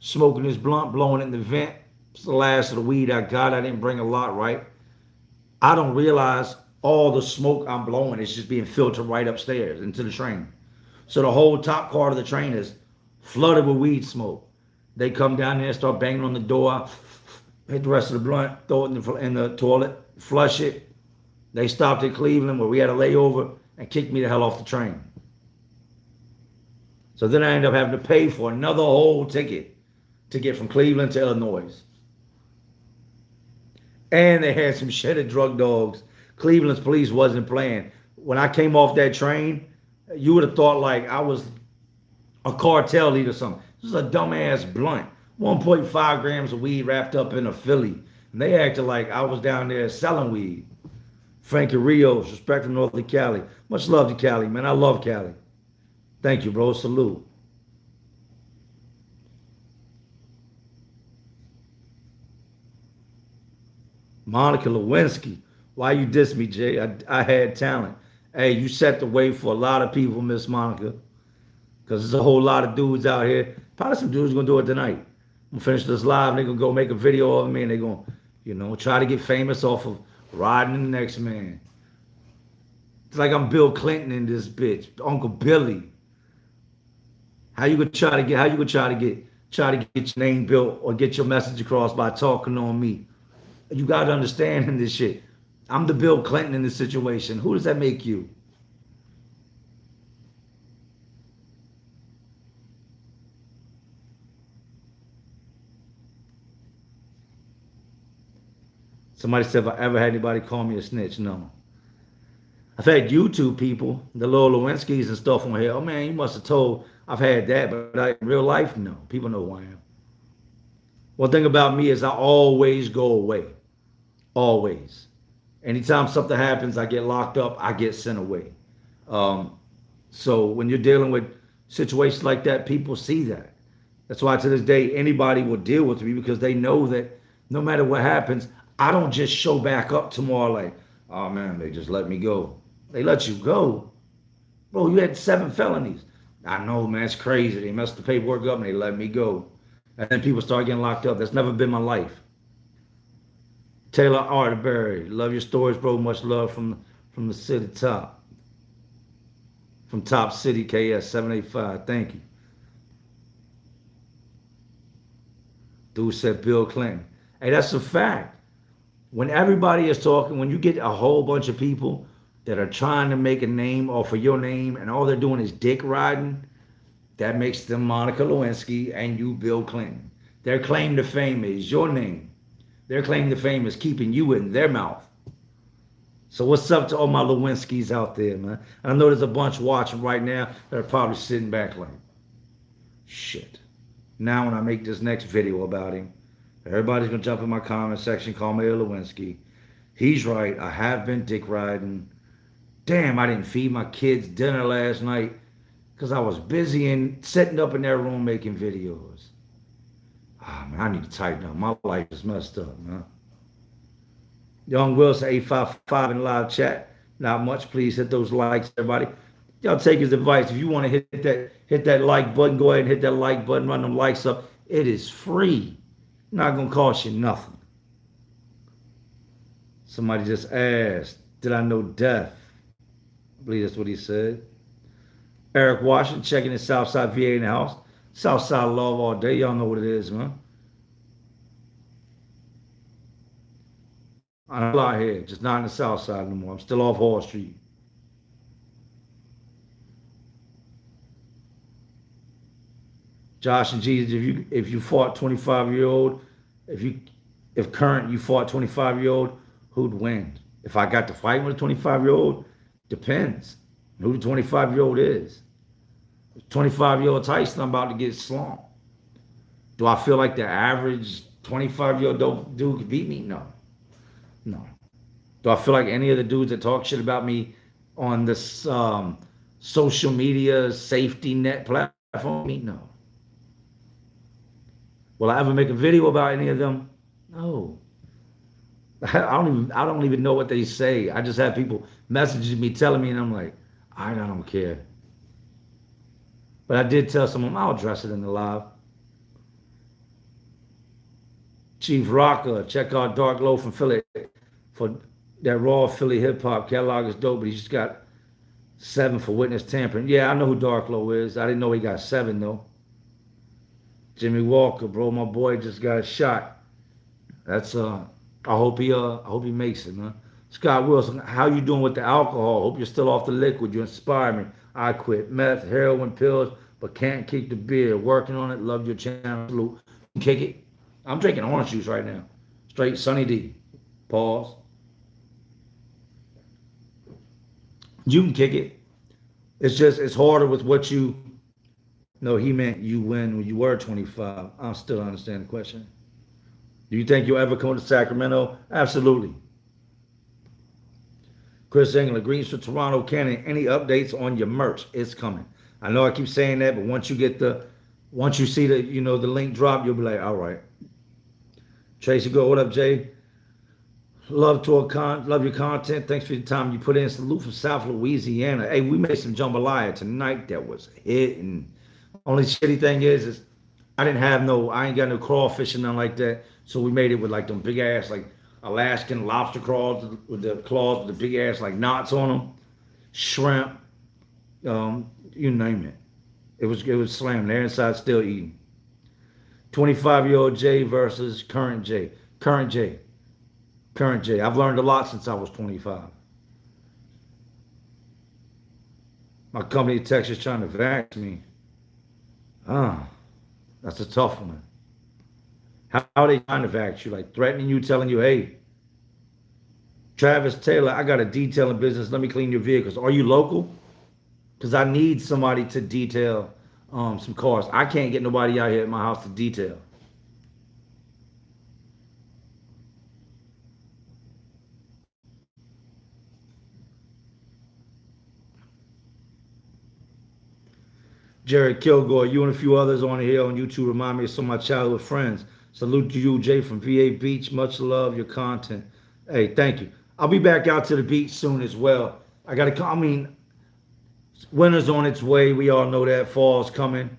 smoking this blunt, blowing it in the vent. It's the last of the weed I got. I didn't bring a lot, right? I don't realize all the smoke I'm blowing is just being filtered right upstairs into the train. So the whole top part of the train is flooded with weed smoke. They come down there, start banging on the door, hit the rest of the blunt, throw it in the toilet, flush it. They stopped at Cleveland where we had a layover and kicked me the hell off the train. So then I ended up having to pay for another whole ticket to get from Cleveland to Illinois. And they had some shitted drug dogs. Cleveland's police wasn't playing. When I came off that train, you would have thought like I was a cartel leader or something. This is a dumbass blunt. 1.5 grams of weed wrapped up in a Philly. And they acted like I was down there selling weed. Frankie Rios, respect from North of Cali. Much love to Cali, man. I love Cali. Thank you, bro. Salute. Monica Lewinsky. Why you diss me, Jay? I had talent. Hey, you set the way for a lot of people, Miss Monica. Because there's a whole lot of dudes out here. Probably some dudes gonna do it tonight. I'm gonna finish this live. They're gonna go make a video of me and they're gonna, try to get famous off of riding the next man. It's like I'm Bill Clinton in this bitch, Uncle Billy. How you gonna try to get your name built or get your message across by talking on me? You gotta understand in this shit. I'm the Bill Clinton in this situation. Who does that make you? Somebody said, if I ever had anybody call me a snitch, no. I've had YouTube people, the little Lewenskis and stuff on here. Oh man, you must have told. I've had that, but in real life, no. People know who I am. One thing about me is I always go away. Always. Anytime something happens, I get locked up, I get sent away. So when you're dealing with situations like that, people see that. That's why to this day, anybody will deal with me because they know that no matter what happens, I don't just show back up tomorrow like, oh man, they just let me go. They let you go. Bro, you had 7 felonies. I know, man, it's crazy. They messed the paperwork up and they let me go. And then people start getting locked up. That's never been my life. Taylor Arterberry, love your stories, bro. Much love from the city top. From Top City KS 785. Thank you. Dude said Bill Clinton. Hey, that's a fact. When everybody is talking, when you get a whole bunch of people that are trying to make a name off of your name and all they're doing is dick riding, that makes them Monica Lewinsky and you Bill Clinton. Their claim to fame is your name. Their claim to fame is keeping you in their mouth. So what's up to all my Lewinskys out there, man? And I know there's a bunch watching right now that are probably sitting back like, shit. Now when I make this next video about him, everybody's going to jump in my comment section, call me a Lewinsky. He's right. I have been dick riding. Damn, I didn't feed my kids dinner last night because I was busy and sitting up in their room making videos. Ah, man, I need to tighten up. My life is messed up, man. Young Wilson, 855 in live chat. Not much. Please hit those likes, everybody. Y'all take his advice. If you want to hit that like button, go ahead and hit that like button. Run them likes up. It is free. Not going to cost you nothing. Somebody just asked, did I know death? I believe that's what he said. Eric Washington checking in Southside VA in the house. Southside love all day. Y'all know what it is, man. I'm still out here, just not in the South Side no more. I'm still off Hall Street. Josh and Jesus, if you fought 25-year-old, if current you fought 25-year-old, who'd win? If I got to fight with a 25-year-old, depends who the 25-year-old is. 25-year-old Tyson, I'm about to get slumped. Do I feel like the average 25-year-old dude could beat me? No. No. Do I feel like any of the dudes that talk shit about me on this social media safety net platform? No. Will I ever make a video about any of them? No. I don't even know what they say. I just have people messaging me, telling me, and I'm like, I don't care. But I did tell someone I'll address it in the live. Chief Rocker, check out Dark Low from Philly for That raw Philly hip hop catalog is dope, but he just got 7 for witness tampering. Yeah, I know who Dark Low is. I didn't know he got 7 though. Jimmy Walker, bro, my boy just got shot. That's I hope he makes it, man. Scott Wilson, how you doing with the alcohol? Hope you're still off the liquid. You inspire me. I quit meth, heroin, pills, but can't kick the beer. Working on it. Love your channel. Salute. Kick it. I'm drinking orange juice right now. Straight Sunny D. Pause. You can kick it. It's just it's harder with what you. No, he meant you win when you were 25. I still don't understand the question. Do you think you'll ever come to Sacramento? Absolutely. Chris England, Greens for Toronto, Canada. Any updates on your merch? It's coming. I know I keep saying that, but once you see the, the link drop, you'll be like, all right. Tracy, go. What up, Jay? Love your content. Thanks for your time you put in. Salute from South Louisiana. Hey, we made some jambalaya tonight that was hitting. Only shitty thing is I ain't got no crawfish and nothing like that. So we made it with like them big ass like Alaskan lobster claws with the claws with the big ass like knots on them, shrimp, you name it. It was slamming. They're inside still eating. 25-year-old Jay versus current Jay. Current Jay. I've learned a lot since I was 25. My company in Texas trying to vax me. That's a tough one. How are they trying to vax you? Like threatening you, telling you, hey, Travis Taylor, I got a detailing business. Let me clean your vehicles. Are you local? Because I need somebody to detail some cars. I can't get nobody out here at my house to detail. Jared Kilgore, you and a few others on here on YouTube remind me of some of my childhood friends. Salute to you, Jay, from VA Beach. Much love, your content. Hey, thank you. I'll be back out to the beach soon as well. Winter's on its way. We all know that. Fall's coming.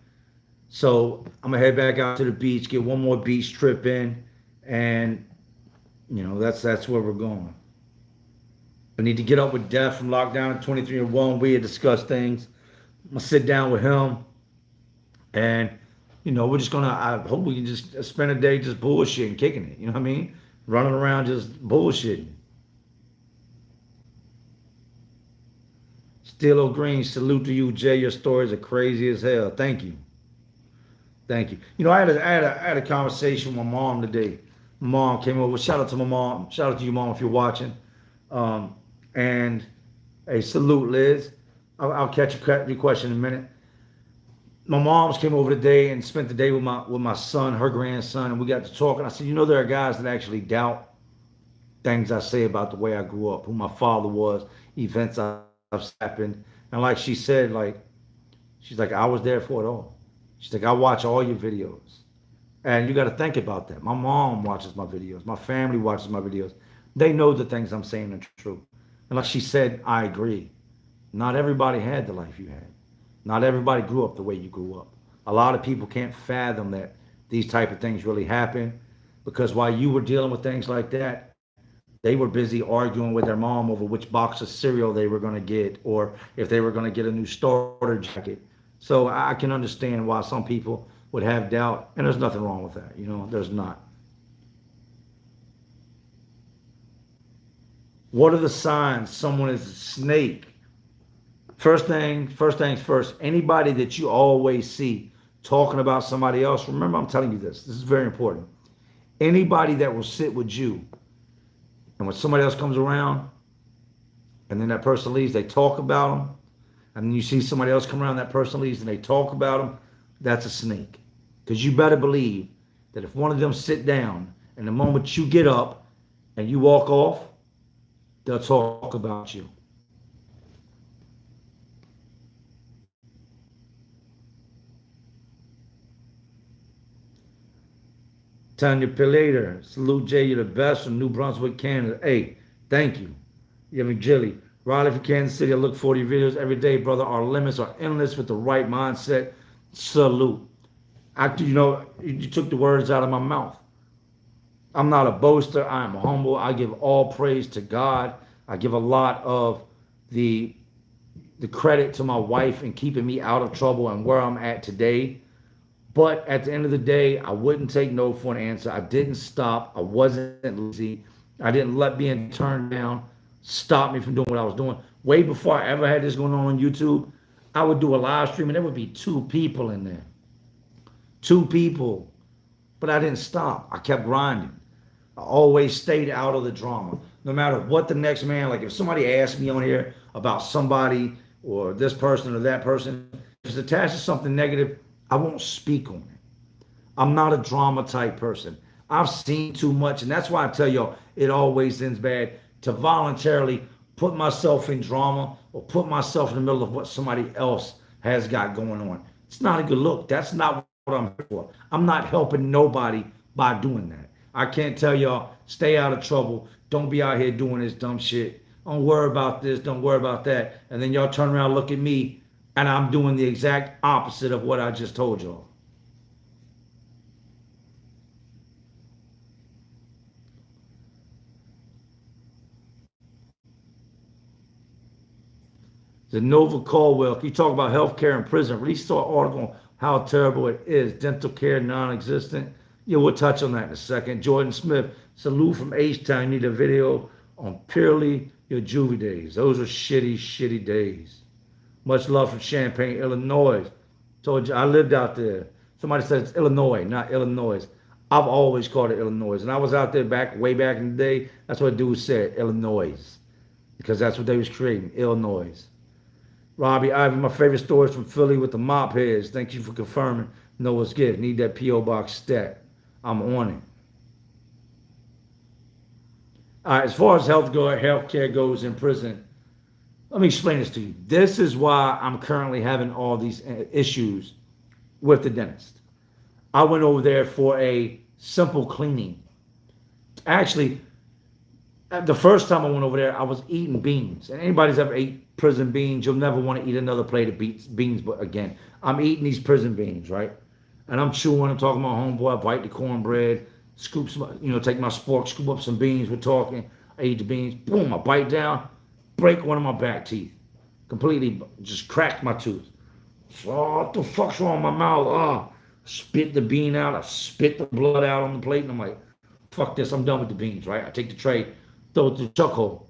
So I'm going to head back out to the beach, get one more beach trip in. And, that's where we're going. I need to get up with Def from Lockdown 23-1. We had discussed things. I'm going to sit down with him. And, we're just going to, I hope we can just spend a day just bullshitting, kicking it. You know what I mean? Running around just bullshitting. Steel O'Green, salute to you, Jay. Your stories are crazy as hell. Thank you. Thank you. I had a conversation with my mom today. My mom came over. Shout out to my mom. Shout out to you, mom, if you're watching. And hey, salute, Liz. I'll catch your question in a minute. My mom's came over today and spent the day with my son, her grandson, and we got to talking. I said, there are guys that actually doubt things I say about the way I grew up, who my father was, events I've happened. And like she said, she's like, I was there for it all. She's like, I watch all your videos. And you got to think about that. My mom watches my videos. My family watches my videos. They know the things I'm saying are true. And like she said, I agree. Not everybody had the life you had. Not everybody grew up the way you grew up. A lot of people can't fathom that these type of things really happen, because while you were dealing with things like that, they were busy arguing with their mom over which box of cereal they were going to get, or if they were going to get a new starter jacket. So I can understand why some people would have doubt, and there's nothing wrong with that. There's not. What are the signs someone is a snake? First things first, anybody that you always see talking about somebody else, remember I'm telling you this is very important. Anybody that will sit with you, and when somebody else comes around, and then that person leaves, they talk about them, and then you see somebody else come around, that person leaves, and they talk about them, that's a snake. Because you better believe that if one of them sit down, and the moment you get up and you walk off, they'll talk about you. Tanya Pilater, salute Jay, you're the best from New Brunswick, Canada. Hey, thank you. Yemi Jilly, Riley from Kansas City, I look for your videos every day, brother. Our limits are endless with the right mindset. Salute. You took the words out of my mouth. I'm not a boaster. I am humble. I give all praise to God. I give a lot of the the credit to my wife in keeping me out of trouble and where I'm at today. But at the end of the day, I wouldn't take no for an answer. I didn't stop. I wasn't lazy. I didn't let being turned down stop me from doing what I was doing. Way before I ever had this going on YouTube, I would do a live stream and there would be two people in there. Two people. But I didn't stop. I kept grinding. I always stayed out of the drama. No matter what the next man, like if somebody asked me on here about somebody or this person or that person, if it's attached to something negative, I won't speak on it. I'm not a drama type person. I've seen too much, and that's why I tell y'all it always ends bad to voluntarily put myself in drama or put myself in the middle of what somebody else has got going on. It's not a good look. That's not what I'm here for. I'm not helping nobody by doing that. I can't tell y'all stay out of trouble. Don't be out here doing this dumb shit. Don't worry about this. Don't worry about that. And then y'all turn around, look at me, and I'm doing the exact opposite of what I just told y'all. The Nova Caldwell, you talk about healthcare in prison. Released an article on how terrible it is. Dental care non-existent. Yeah, we'll touch on that in a second. Jordan Smith, salute from H-Town. You need a video on purely your juvie days. Those are shitty, shitty days. Much love from Champaign, Illinois. Told you I lived out there. Somebody said it's Illinois, not Illinois. I've always called it Illinois. And I was out there way back in the day. That's what dude said, Illinois. Because that's what they was creating, Illinois. Robbie Ivan, my favorite stories from Philly with the mop heads. Thank you for confirming Noah's gift. Need that P.O. box stat. I'm on it. All right, as far as healthcare goes in prison, let me explain this to you. This is why I'm currently having all these issues with the dentist. I went over there for a simple cleaning. Actually, the first time I went over there, I was eating beans. And anybody's ever ate prison beans, you'll never want to eat another plate of beans. But again, I'm eating these prison beans, right? And I'm chewing, I'm talking to my homeboy, I bite the cornbread, scoop some, take my spork, scoop up some beans, we're talking, I eat the beans, boom, I bite down, break one of my back teeth. Completely just cracked my tooth. So, what the fuck's wrong with my mouth? Spit the bean out, I spit the blood out on the plate, and I'm like, fuck this, I'm done with the beans, right? I take the tray, throw it to the chuck hole.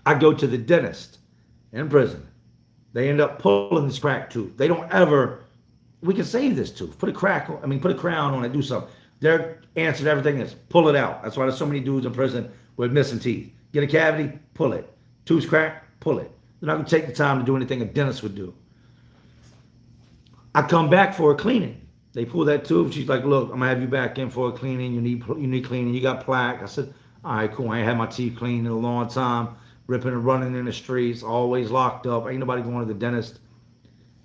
I go to the dentist in prison. They end up pulling this cracked tooth. They don't ever, we can save this tooth. Put a crown on it, do something. Their answer to everything is pull it out. That's why there's so many dudes in prison with missing teeth. Get a cavity, pull it. Tooth's cracked, pull it. They're not gonna take the time to do anything a dentist would do. I come back for a cleaning. They pull that tooth. She's like, look, I'm gonna have you back in for a cleaning. You need cleaning. You got plaque. I said, all right, cool. I ain't had my teeth cleaned in a long time. Ripping and running in the streets, always locked up. Ain't nobody going to the dentist.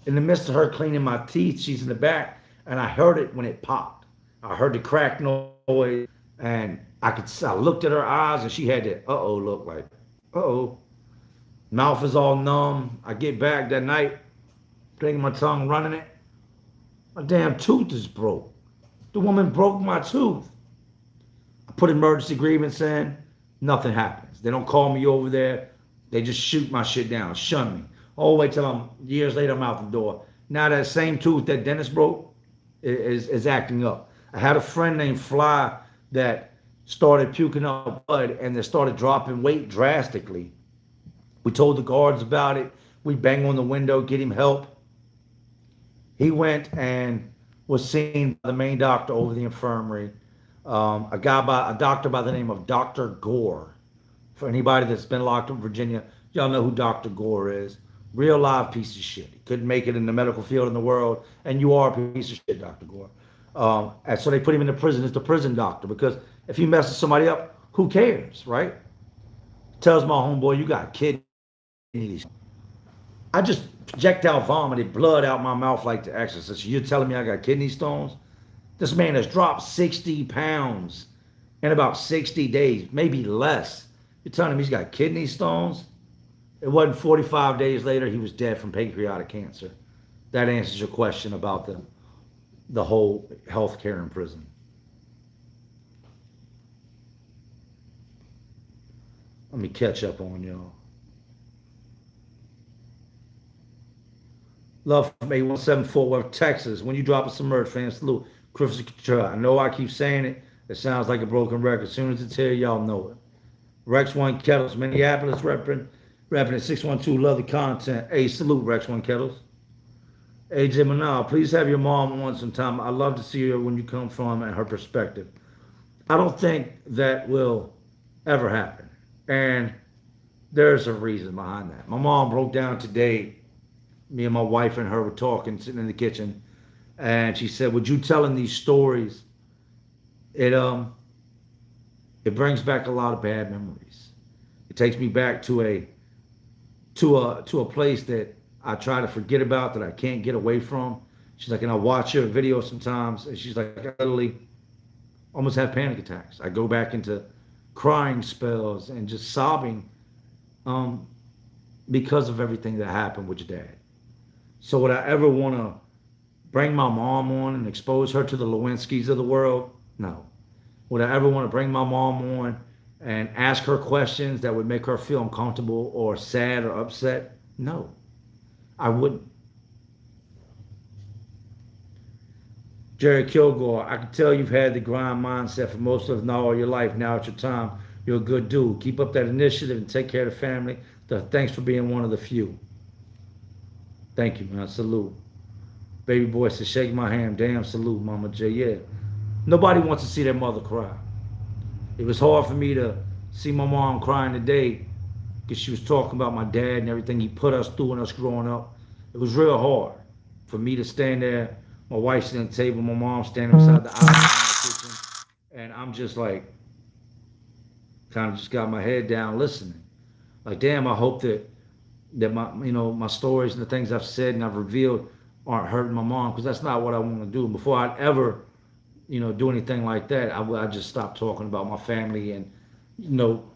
In the midst of her cleaning my teeth, she's in the back, and I heard it when it popped. I heard the crack noise, and I looked at her eyes, and she had that uh-oh look, like, uh-oh. Mouth is all numb. I get back that night, taking my tongue, running it. My damn tooth is broke. The woman broke my tooth. I put emergency grievance in. Nothing happens. They don't call me over there. They just shoot my shit down, shun me. All the way till years later, I'm out the door. Now that same tooth that dentist broke is acting up. I had a friend named Fly that started puking up blood and they started dropping weight drastically. We told the guards about it. We bang on the window, get him help. He went and was seen by the main doctor over the infirmary. A doctor by the name of Dr. Gore. For anybody that's been locked up in Virginia, y'all know who Dr. Gore is. Real live piece of shit. He couldn't make it in the medical field in the world, and you are a piece of shit, Dr. Gore. And so they put him in the prison as the prison doctor, because if he messes somebody up, who cares, right? Tells my homeboy, you got kidneys. I just projectile vomited blood out my mouth like the exorcist. You're telling me I got kidney stones? This man has dropped 60 pounds in about 60 days, maybe less. You're telling him he's got kidney stones? It wasn't 45 days later, he was dead from pancreatic cancer. That answers your question about the whole health care in prison. Let me catch up on y'all. Love from 8174 West Texas. When you drop us some merch, fans, salute. Chris Couture. I know I keep saying it. It sounds like a broken record. As soon as it's here, y'all know it. Rex One Kettles, Minneapolis, repping at 612. Love the content. Hey, salute, Rex One Kettles. AJ Manal, please have your mom on sometime. I love to see her when you come from and her perspective. I don't think that will ever happen. And there's a reason behind that. My mom broke down today. Me and my wife and her were talking, sitting in the kitchen, and she said, "Would you telling these stories? It it brings back a lot of bad memories. It takes me back to a place that I try to forget about, that I can't get away from." She's like, and I watch your videos sometimes, and she's like, I literally almost have panic attacks. I go back into crying spells and just sobbing um, because of everything that happened with your dad. So would I ever want to bring my mom on and expose her to the Lewenskys of the world? No. Would I ever want to bring my mom on and ask her questions that would make her feel uncomfortable or sad or upset? No, I wouldn't. Jerry Kilgore, I can tell you've had the grind mindset for most of all your life. Now it's your time. You're a good dude. Keep up that initiative and take care of the family. Thanks for being one of the few. Thank you, man. Salute. Baby boy says, shake my hand. Damn, salute, Mama J. Yeah. Nobody wants to see their mother cry. It was hard for me to see my mom crying today because she was talking about my dad and everything he put us through and us growing up. It was real hard for me to stand there, my wife sitting at the table, my mom standing beside the aisle in the kitchen, and I'm just like, kind of just got my head down listening. Like, damn, I hope that my my stories and the things I've said and I've revealed aren't hurting my mom, because that's not what I want to do. Before I'd ever do anything like that, I just stop talking about my family and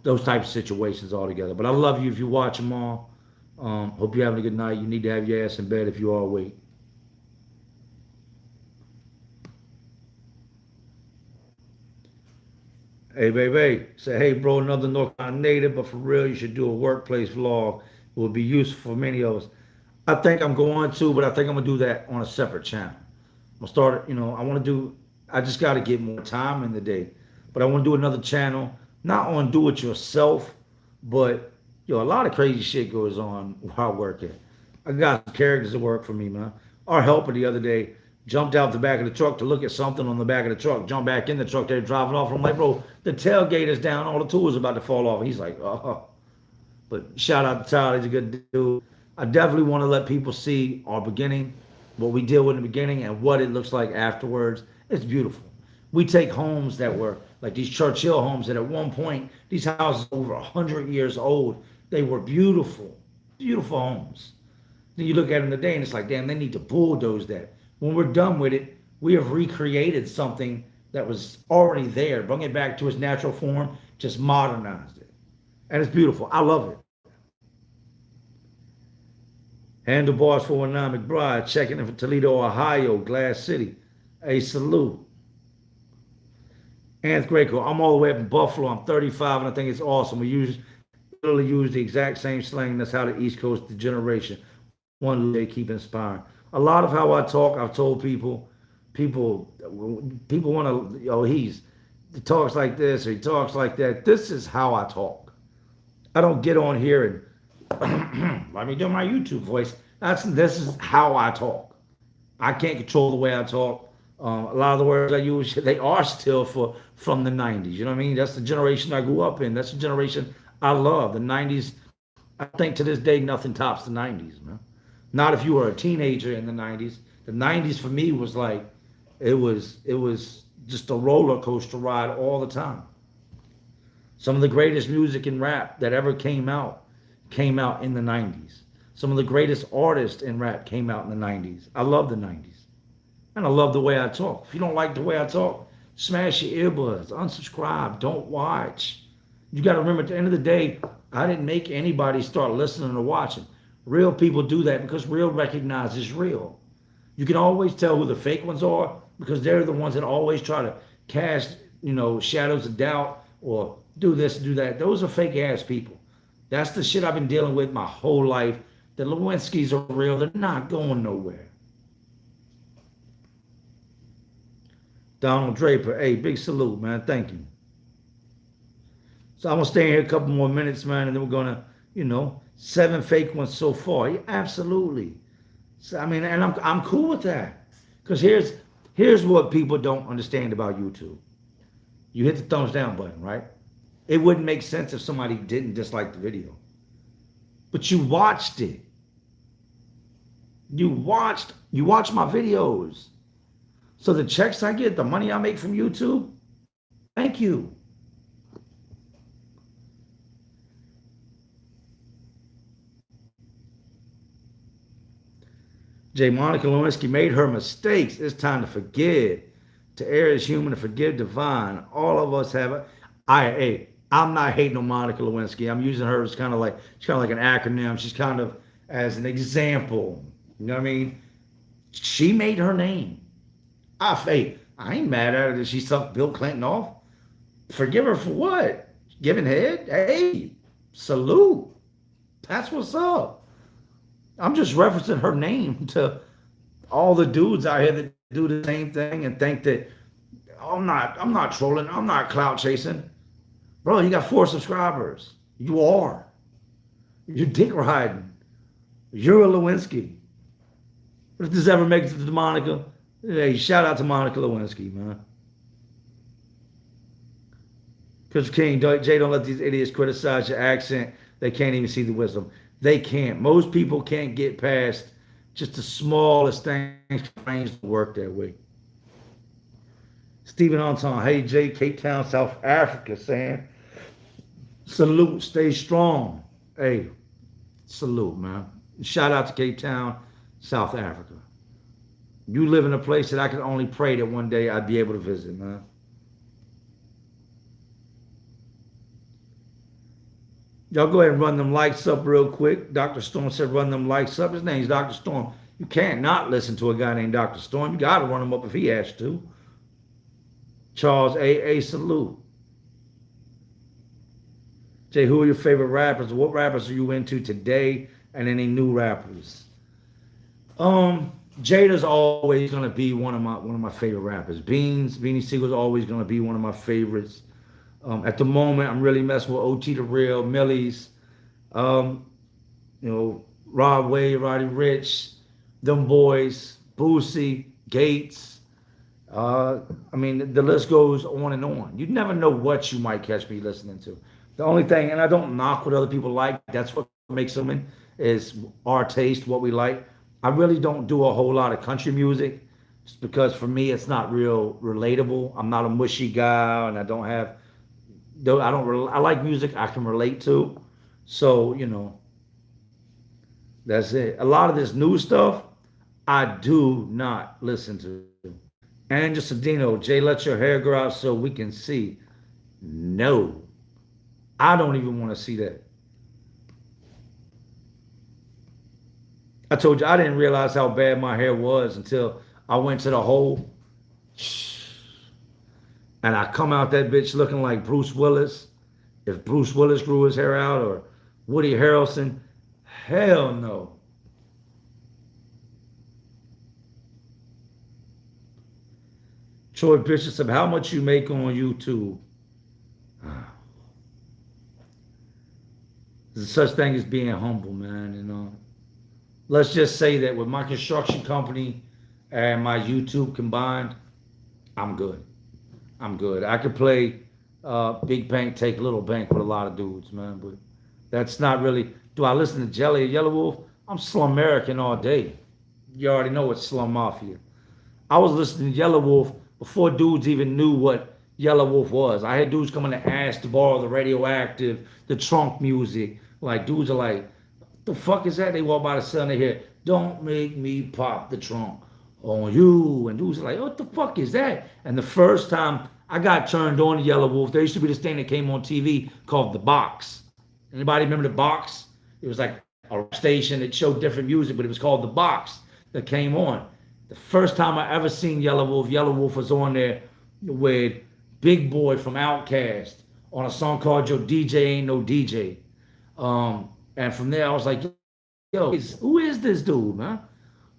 those types of situations altogether. But I love you if you watch them all. Hope you're having a good night. You need to have your ass in bed if you are awake. Hey, baby, say, hey, bro, another North Carolina native, but for real, you should do a workplace vlog. It would be useful for many of us. I think I'm going to, but I think I'm gonna do that on a separate channel. I'm gonna start, I want to do. I just got to get more time in the day, but I want to do another channel, not on do it yourself, but a lot of crazy shit goes on while working. I got some characters that work for me, man. Our helper the other day jumped out the back of the truck to look at something on the back of the truck, jumped back in the truck, they're driving off. I'm like, bro, the tailgate is down, all the tools are about to fall off. He's like, oh. But shout out to Tyler, he's a good dude. I definitely want to let people see our beginning, what we deal with in the beginning, and what it looks like afterwards. It's beautiful. We take homes that were like these Churchill homes that at one point, these houses over 100 years old, they were beautiful, beautiful homes. Then you look at them today and it's like, damn, they need to bulldoze that. When we're done with it, we have recreated something that was already there, bring it back to its natural form, just modernized it. And it's beautiful. I love it. Handlebars 419 McBride, checking in from Toledo, Ohio, Glass City. A salute. Anth Greco, I'm all the way up in Buffalo. I'm 35 and I think it's awesome. We literally use the exact same slang. That's how the East Coast generation. One day keep inspiring. A lot of how I talk, I've told people want to, he talks like this or he talks like that. This is how I talk. I don't get on here and let me do my YouTube voice. This is how I talk. I can't control the way I talk. A lot of the words I use, they are still from the 90s. You know what I mean? That's the generation I grew up in. That's the generation I love. The 90s, I think to this day, nothing tops the 90s, man. Not if you were a teenager in the 90s. The 90s for me was like, it was just a roller coaster ride all the time. Some of the greatest music in rap that ever came out in the 90s. Some of the greatest artists in rap came out in the 90s. I love the 90s. And I love the way I talk. If you don't like the way I talk, smash your earbuds, unsubscribe, don't watch. You got to remember, at the end of the day, I didn't make anybody start listening or watching. Real people do that because real recognizes real. You can always tell who the fake ones are because they're the ones that always try to cast, shadows of doubt or do this, do that. Those are fake ass people. That's the shit I've been dealing with my whole life. The Lewenskys are real. They're not going nowhere. Donald Draper, hey, big salute, man. Thank you. So I'm gonna stay here a couple more minutes, man, and then we're gonna, 7 fake ones so far. Yeah, absolutely. So, I mean, and I'm cool with that, because here's what people don't understand about YouTube. You hit the thumbs down button, right? It wouldn't make sense if somebody didn't dislike the video, but you watched it. You watched my videos. So the checks I get, the money I make from YouTube, thank you. J. Monica Lewinsky made her mistakes. It's time to forgive. To err is human, to forgive divine. All of us have it. I'm not hating on Monica Lewinsky. I'm using her as she's kind of like an acronym. She's kind of as an example. You know what I mean? She made her name. I ain't mad at her that she sucked Bill Clinton off. Forgive her for what? Giving head? Hey, salute. That's what's up. I'm just referencing her name to all the dudes out here that do the same thing and think that I'm not trolling, I'm not clout chasing. Bro, you got 4 subscribers. You are. You're dick riding. You're a Lewinsky. If this ever makes it to Monica, hey, shout out to Monica Lewinsky, man. Because King, Jay, don't let these idiots criticize your accent. They can't even see the wisdom. They can't. Most people can't get past just the smallest things to work that way. Stephen Anton, hey Jay, Cape Town, South Africa, saying, salute, stay strong. Hey, salute, man. Shout out to Cape Town, South Africa. You live in a place that I can only pray that one day I'd be able to visit, man. Y'all go ahead and run them likes up real quick. Dr. Storm said run them likes up. His name's Dr. Storm. You can't not listen to a guy named Dr. Storm. You got to run him up if he has to. Charles A. Salute. Jay, who are your favorite rappers? What rappers are you into today? And any new rappers? Jada's always gonna be one of my favorite rappers. Beanie Siegel's always gonna be one of my favorites. At the moment, I'm really messing with OT the Real, Millie's, Rod Wade, Roddy Ricch, them boys, Boosie, Gates. The list goes on and on. You never know what you might catch me listening to. The only thing, and I don't knock what other people like, that's what makes them in, is our taste, what we like. I really don't do a whole lot of country music, just because for me, it's not real relatable. I'm not a mushy guy, and I like music I can relate to. So, that's it. A lot of this new stuff, I do not listen to. Angel Sedino, Jay, let your hair grow out so we can see. No. I don't even want to see that. I told you I didn't realize how bad my hair was until I went to the hole. And I come out that bitch looking like Bruce Willis. If Bruce Willis grew his hair out, or Woody Harrelson, hell no. Troy Bishop said, how much you make on YouTube? There's such thing as being humble, man. Let's just say that with my construction company and my YouTube combined, I'm good. I could play big bank, take little bank with a lot of dudes, man. But that's not really. Do I listen to Jelly or Yellow Wolf? I'm Slum American all day. You already know it's Slum Mafia. I was listening to Yellow Wolf before dudes even knew what Yellow Wolf was. I had dudes coming to ask to borrow the Radioactive, the trunk music. Like, dudes are like, what the fuck is that? They walk by the cell and they hear, don't make me pop the trunk on you. And dudes are like, what the fuck is that? And the first time I got turned on to Yellow Wolf, there used to be this thing that came on TV called The Box. Anybody remember The Box? It was like a station that showed different music, but it was called The Box that came on. The first time I ever seen Yellow Wolf was on there with Big Boy from Outkast, on a song called Your DJ Ain't No DJ. And from there, I was like, yo, who is this dude, man?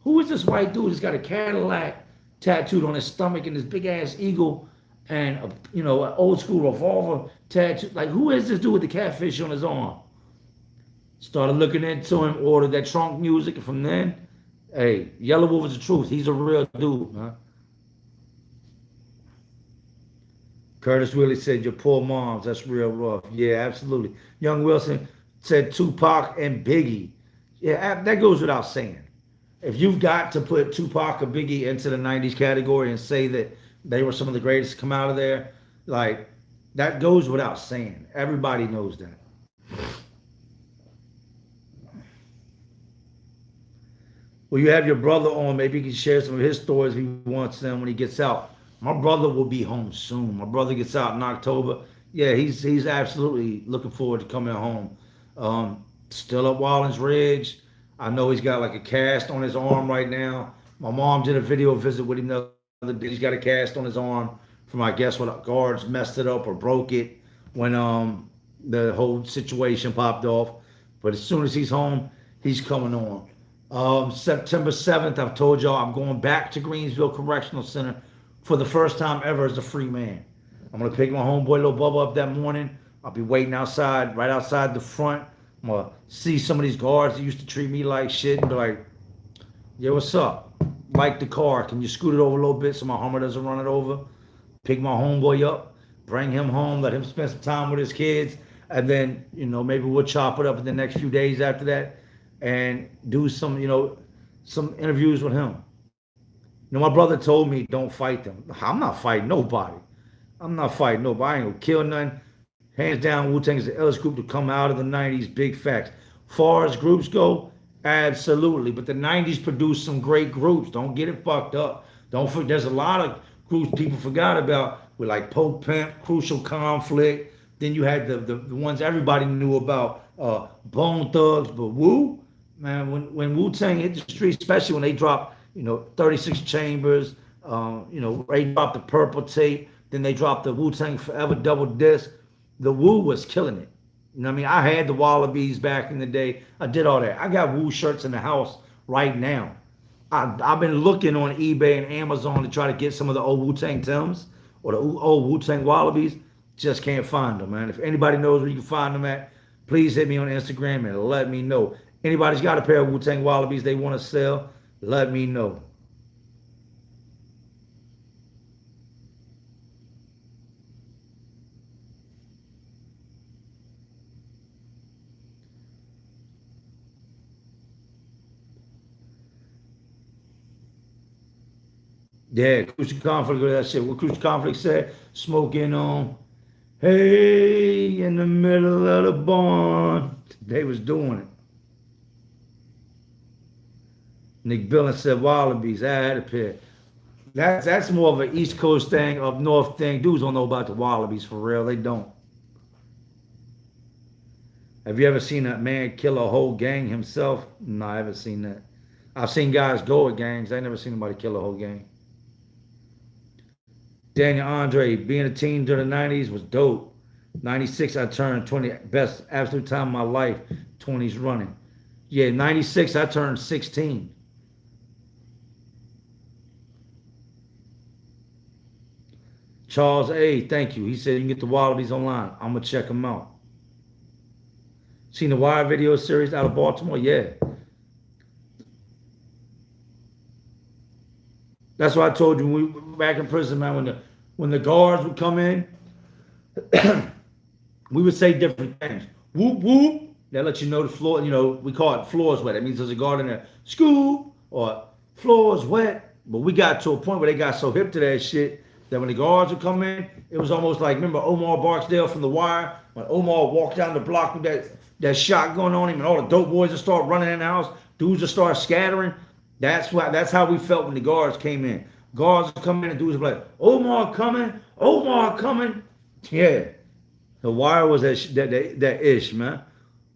Who is this white dude that's got a Cadillac tattooed on his stomach and this big ass eagle and an old school revolver tattoo? Like, who is this dude with the catfish on his arm? Started looking into him, ordered that trunk music, and from then, hey, Yellow Wolf is the truth. He's a real dude, man. Curtis Willie said, your poor moms, that's real rough. Yeah, absolutely. Young Wilson said Tupac and Biggie. Yeah, that goes without saying. If you've got to put Tupac or Biggie into the 90s category and say that they were some of the greatest to come out of there, like, that goes without saying. Everybody knows that. Well, you have your brother on. Maybe he can share some of his stories if he wants them when he gets out. My brother will be home soon. My brother gets out in October. Yeah, he's absolutely looking forward to coming home. Still up Wallens Ridge. I know he's got like a cast on his arm right now. My mom did a video visit with him the other day. He's got a cast on his arm from, I guess, when guards messed it up or broke it when the whole situation popped off. But as soon as he's home, he's coming on. September 7th, I've told y'all I'm going back to Greensville Correctional Center for the first time ever as a free man. I'm going to pick my homeboy Lil Bubba up that morning. I'll be waiting outside, right outside the front. I'm going to see some of these guards that used to treat me like shit and be like, yeah, what's up? Like the car. Can you scoot it over a little bit so my Hummer doesn't run it over? Pick my homeboy up, bring him home, let him spend some time with his kids, and then, maybe we'll chop it up in the next few days after that and do some interviews with him. My brother told me don't fight them. I'm not fighting nobody. I ain't gonna kill none. Hands down, Wu-Tang is the illest group to come out of the 90s. Big facts. Far as groups go, absolutely. But the 90s produced some great groups. Don't get it fucked up. Don't forget, there's a lot of groups people forgot about with like Pope Pimp, Crucial Conflict. Then you had the ones everybody knew about, Bone Thugs. But Wu, man, when Wu-Tang hit the streets, especially when they dropped, 36 Chambers, they dropped the Purple Tape, then they dropped the Wu-Tang Forever double disc. The Wu was killing it. I had the Wallabies back in the day. I did all that. I got Wu shirts in the house right now. I've been looking on eBay and Amazon to try to get some of the old Wu-Tang Tims or the old Wu-Tang Wallabies. Just can't find them, man. If anybody knows where you can find them at, please hit me on Instagram and let me know. Anybody's got a pair of Wu-Tang Wallabies they want to sell, let me know. Yeah, Crucial Conflict, that shit. What Crucial Conflict said, smoking on, hey, in the middle of the barn. They was doing it. Nick Billings said Wallabies. I had a pair. That's more of an East Coast thing, up North thing. Dudes don't know about the Wallabies for real. They don't. Have you ever seen a man kill a whole gang himself? No, I haven't seen that. I've seen guys go at gangs. I never seen anybody kill a whole gang. Daniel Andre, being a teen during the 90s was dope. 96, I turned 20. Best absolute time of my life. 20s running. Yeah, 96, I turned 16. Charles A, thank you. He said you can get the Wallabies online. I'm going to check them out. Seen the Wire video series out of Baltimore? Yeah. That's why I told you when we were back in prison, man, when the guards would come in, we would say different things. Whoop, whoop. That let you know the floor, we call it floors wet. That means there's a guard in there. School or floors wet. But we got to a point where they got so hip to that shit that when the guards would come in, it was almost like, remember Omar Barksdale from The Wire? When Omar walked down the block with that shotgun on him and all the dope boys would start running in the house, dudes would start scattering. That's how we felt when the guards came in. Guards would come in and dudes would be like, Omar coming, Omar coming. Yeah. The Wire was that ish, man.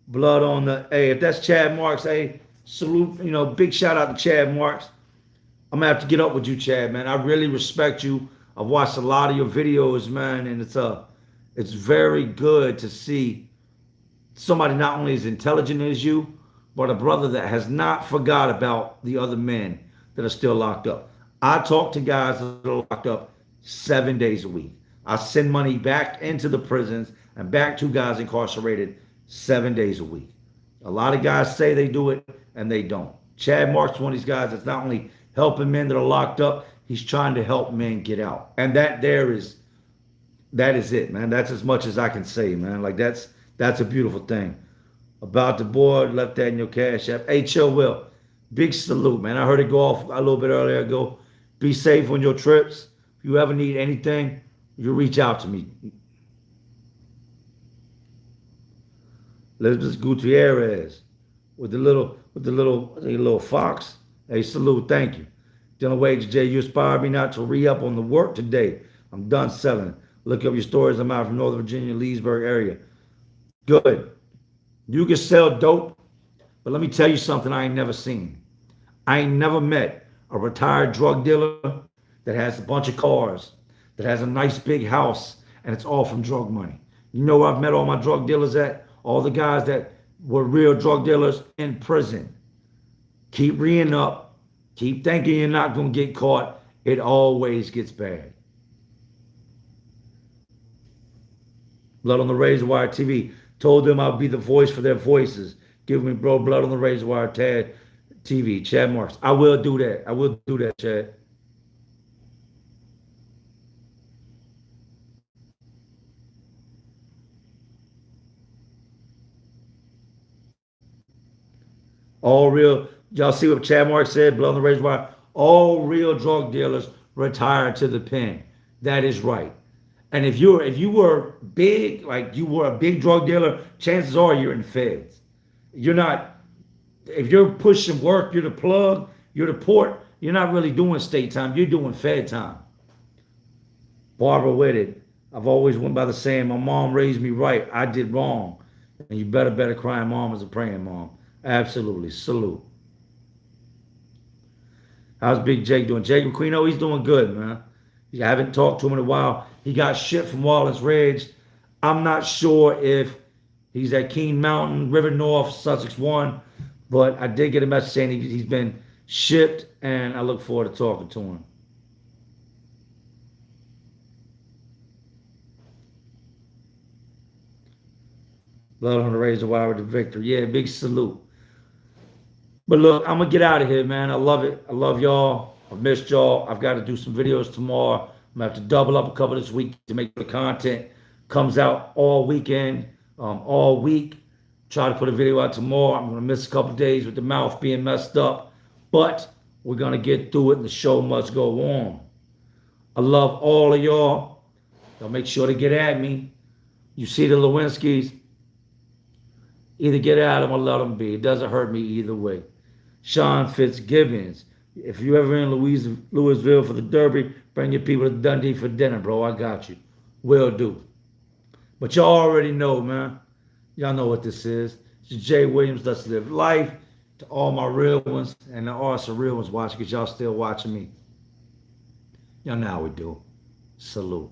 Blood on the, hey, if that's Chad Marks, hey, salute, big shout out to Chad Marks. I'm gonna have to get up with you, Chad, man. I really respect you. I've watched a lot of your videos, man, and it's It's very good to see somebody not only as intelligent as you, but a brother that has not forgot about the other men that are still locked up. I talk to guys that are locked up 7 days a week. I send money back into the prisons and back to guys incarcerated 7 days a week. A lot of guys say they do it and they don't. Chad Mark's one of these guys that's not only helping men that are locked up, he's trying to help men get out. And that is it, man. That's as much as I can say, man. Like that's a beautiful thing. About the board, left that in your cash app. Hey, chill, Will. Big salute, man. I heard it go off a little bit earlier ago. Be safe on your trips. If you ever need anything, you reach out to me. Elizabeth Gutierrez with the little fox. Hey, salute, thank you. Dylan Wage J, you inspired me not to re-up on the work today. I'm done selling. Look up your stories. I'm out from Northern Virginia, Leesburg area. Good. You can sell dope, but let me tell you something I ain't never seen. I ain't never met a retired drug dealer that has a bunch of cars, that has a nice big house, and it's all from drug money. You know where I've met all my drug dealers at? All the guys that were real drug dealers in prison. Keep reeing up. Keep thinking you're not going to get caught. It always gets bad. Blood on the Razor Wire TV. Told them I'll be the voice for their voices. Give me, bro, Blood on the Razor Wire TV. Chad Marks. I will do that. I will do that, Chad. All real. Y'all see what Chad Marks said? Blood on the Razor Wire. All real drug dealers retire to the pen. That is right. And if you were big, like you were a big drug dealer, chances are you're in the feds. You're not. If you're pushing work, you're the plug, you're the port. You're not really doing state time. You're doing fed time. Barbara with it. I've always went by the saying, my mom raised me right. I did wrong. And you better crying mom as a praying mom. Absolutely. Salute. How's Big Jake doing? Jake McQueen, he's doing good, man. I haven't talked to him in a while. He got shipped from Wallace Ridge. I'm not sure if he's at Keene Mountain, River North, Sussex 1, but I did get a message saying he's been shipped, and I look forward to talking to him. Blood on the Razor Wire with the victory. Yeah, big salute. But look, I'm gonna get out of here, man. I love it. I love y'all. I've missed y'all. I've got to do some videos tomorrow. I'm gonna have to double up a couple this week to make the content comes out all weekend, all week. Try to put a video out tomorrow. I'm gonna miss a couple days with the mouth being messed up, but we're gonna get through it, and the show must go on. I love all of y'all. Y'all make sure to get at me. You see the Lewinskis, either get at them or let them be. It doesn't hurt me either way. Sean Fitzgibbons. If you ever in Louisville for the Derby, bring your people to Dundee for dinner, bro. I got you. Will do. But y'all already know, man. Y'all know what this is. It's Jay Williams. Let's live life. To all my real ones, and there are some real ones watching because y'all still watching me. Y'all know how we do. Salute.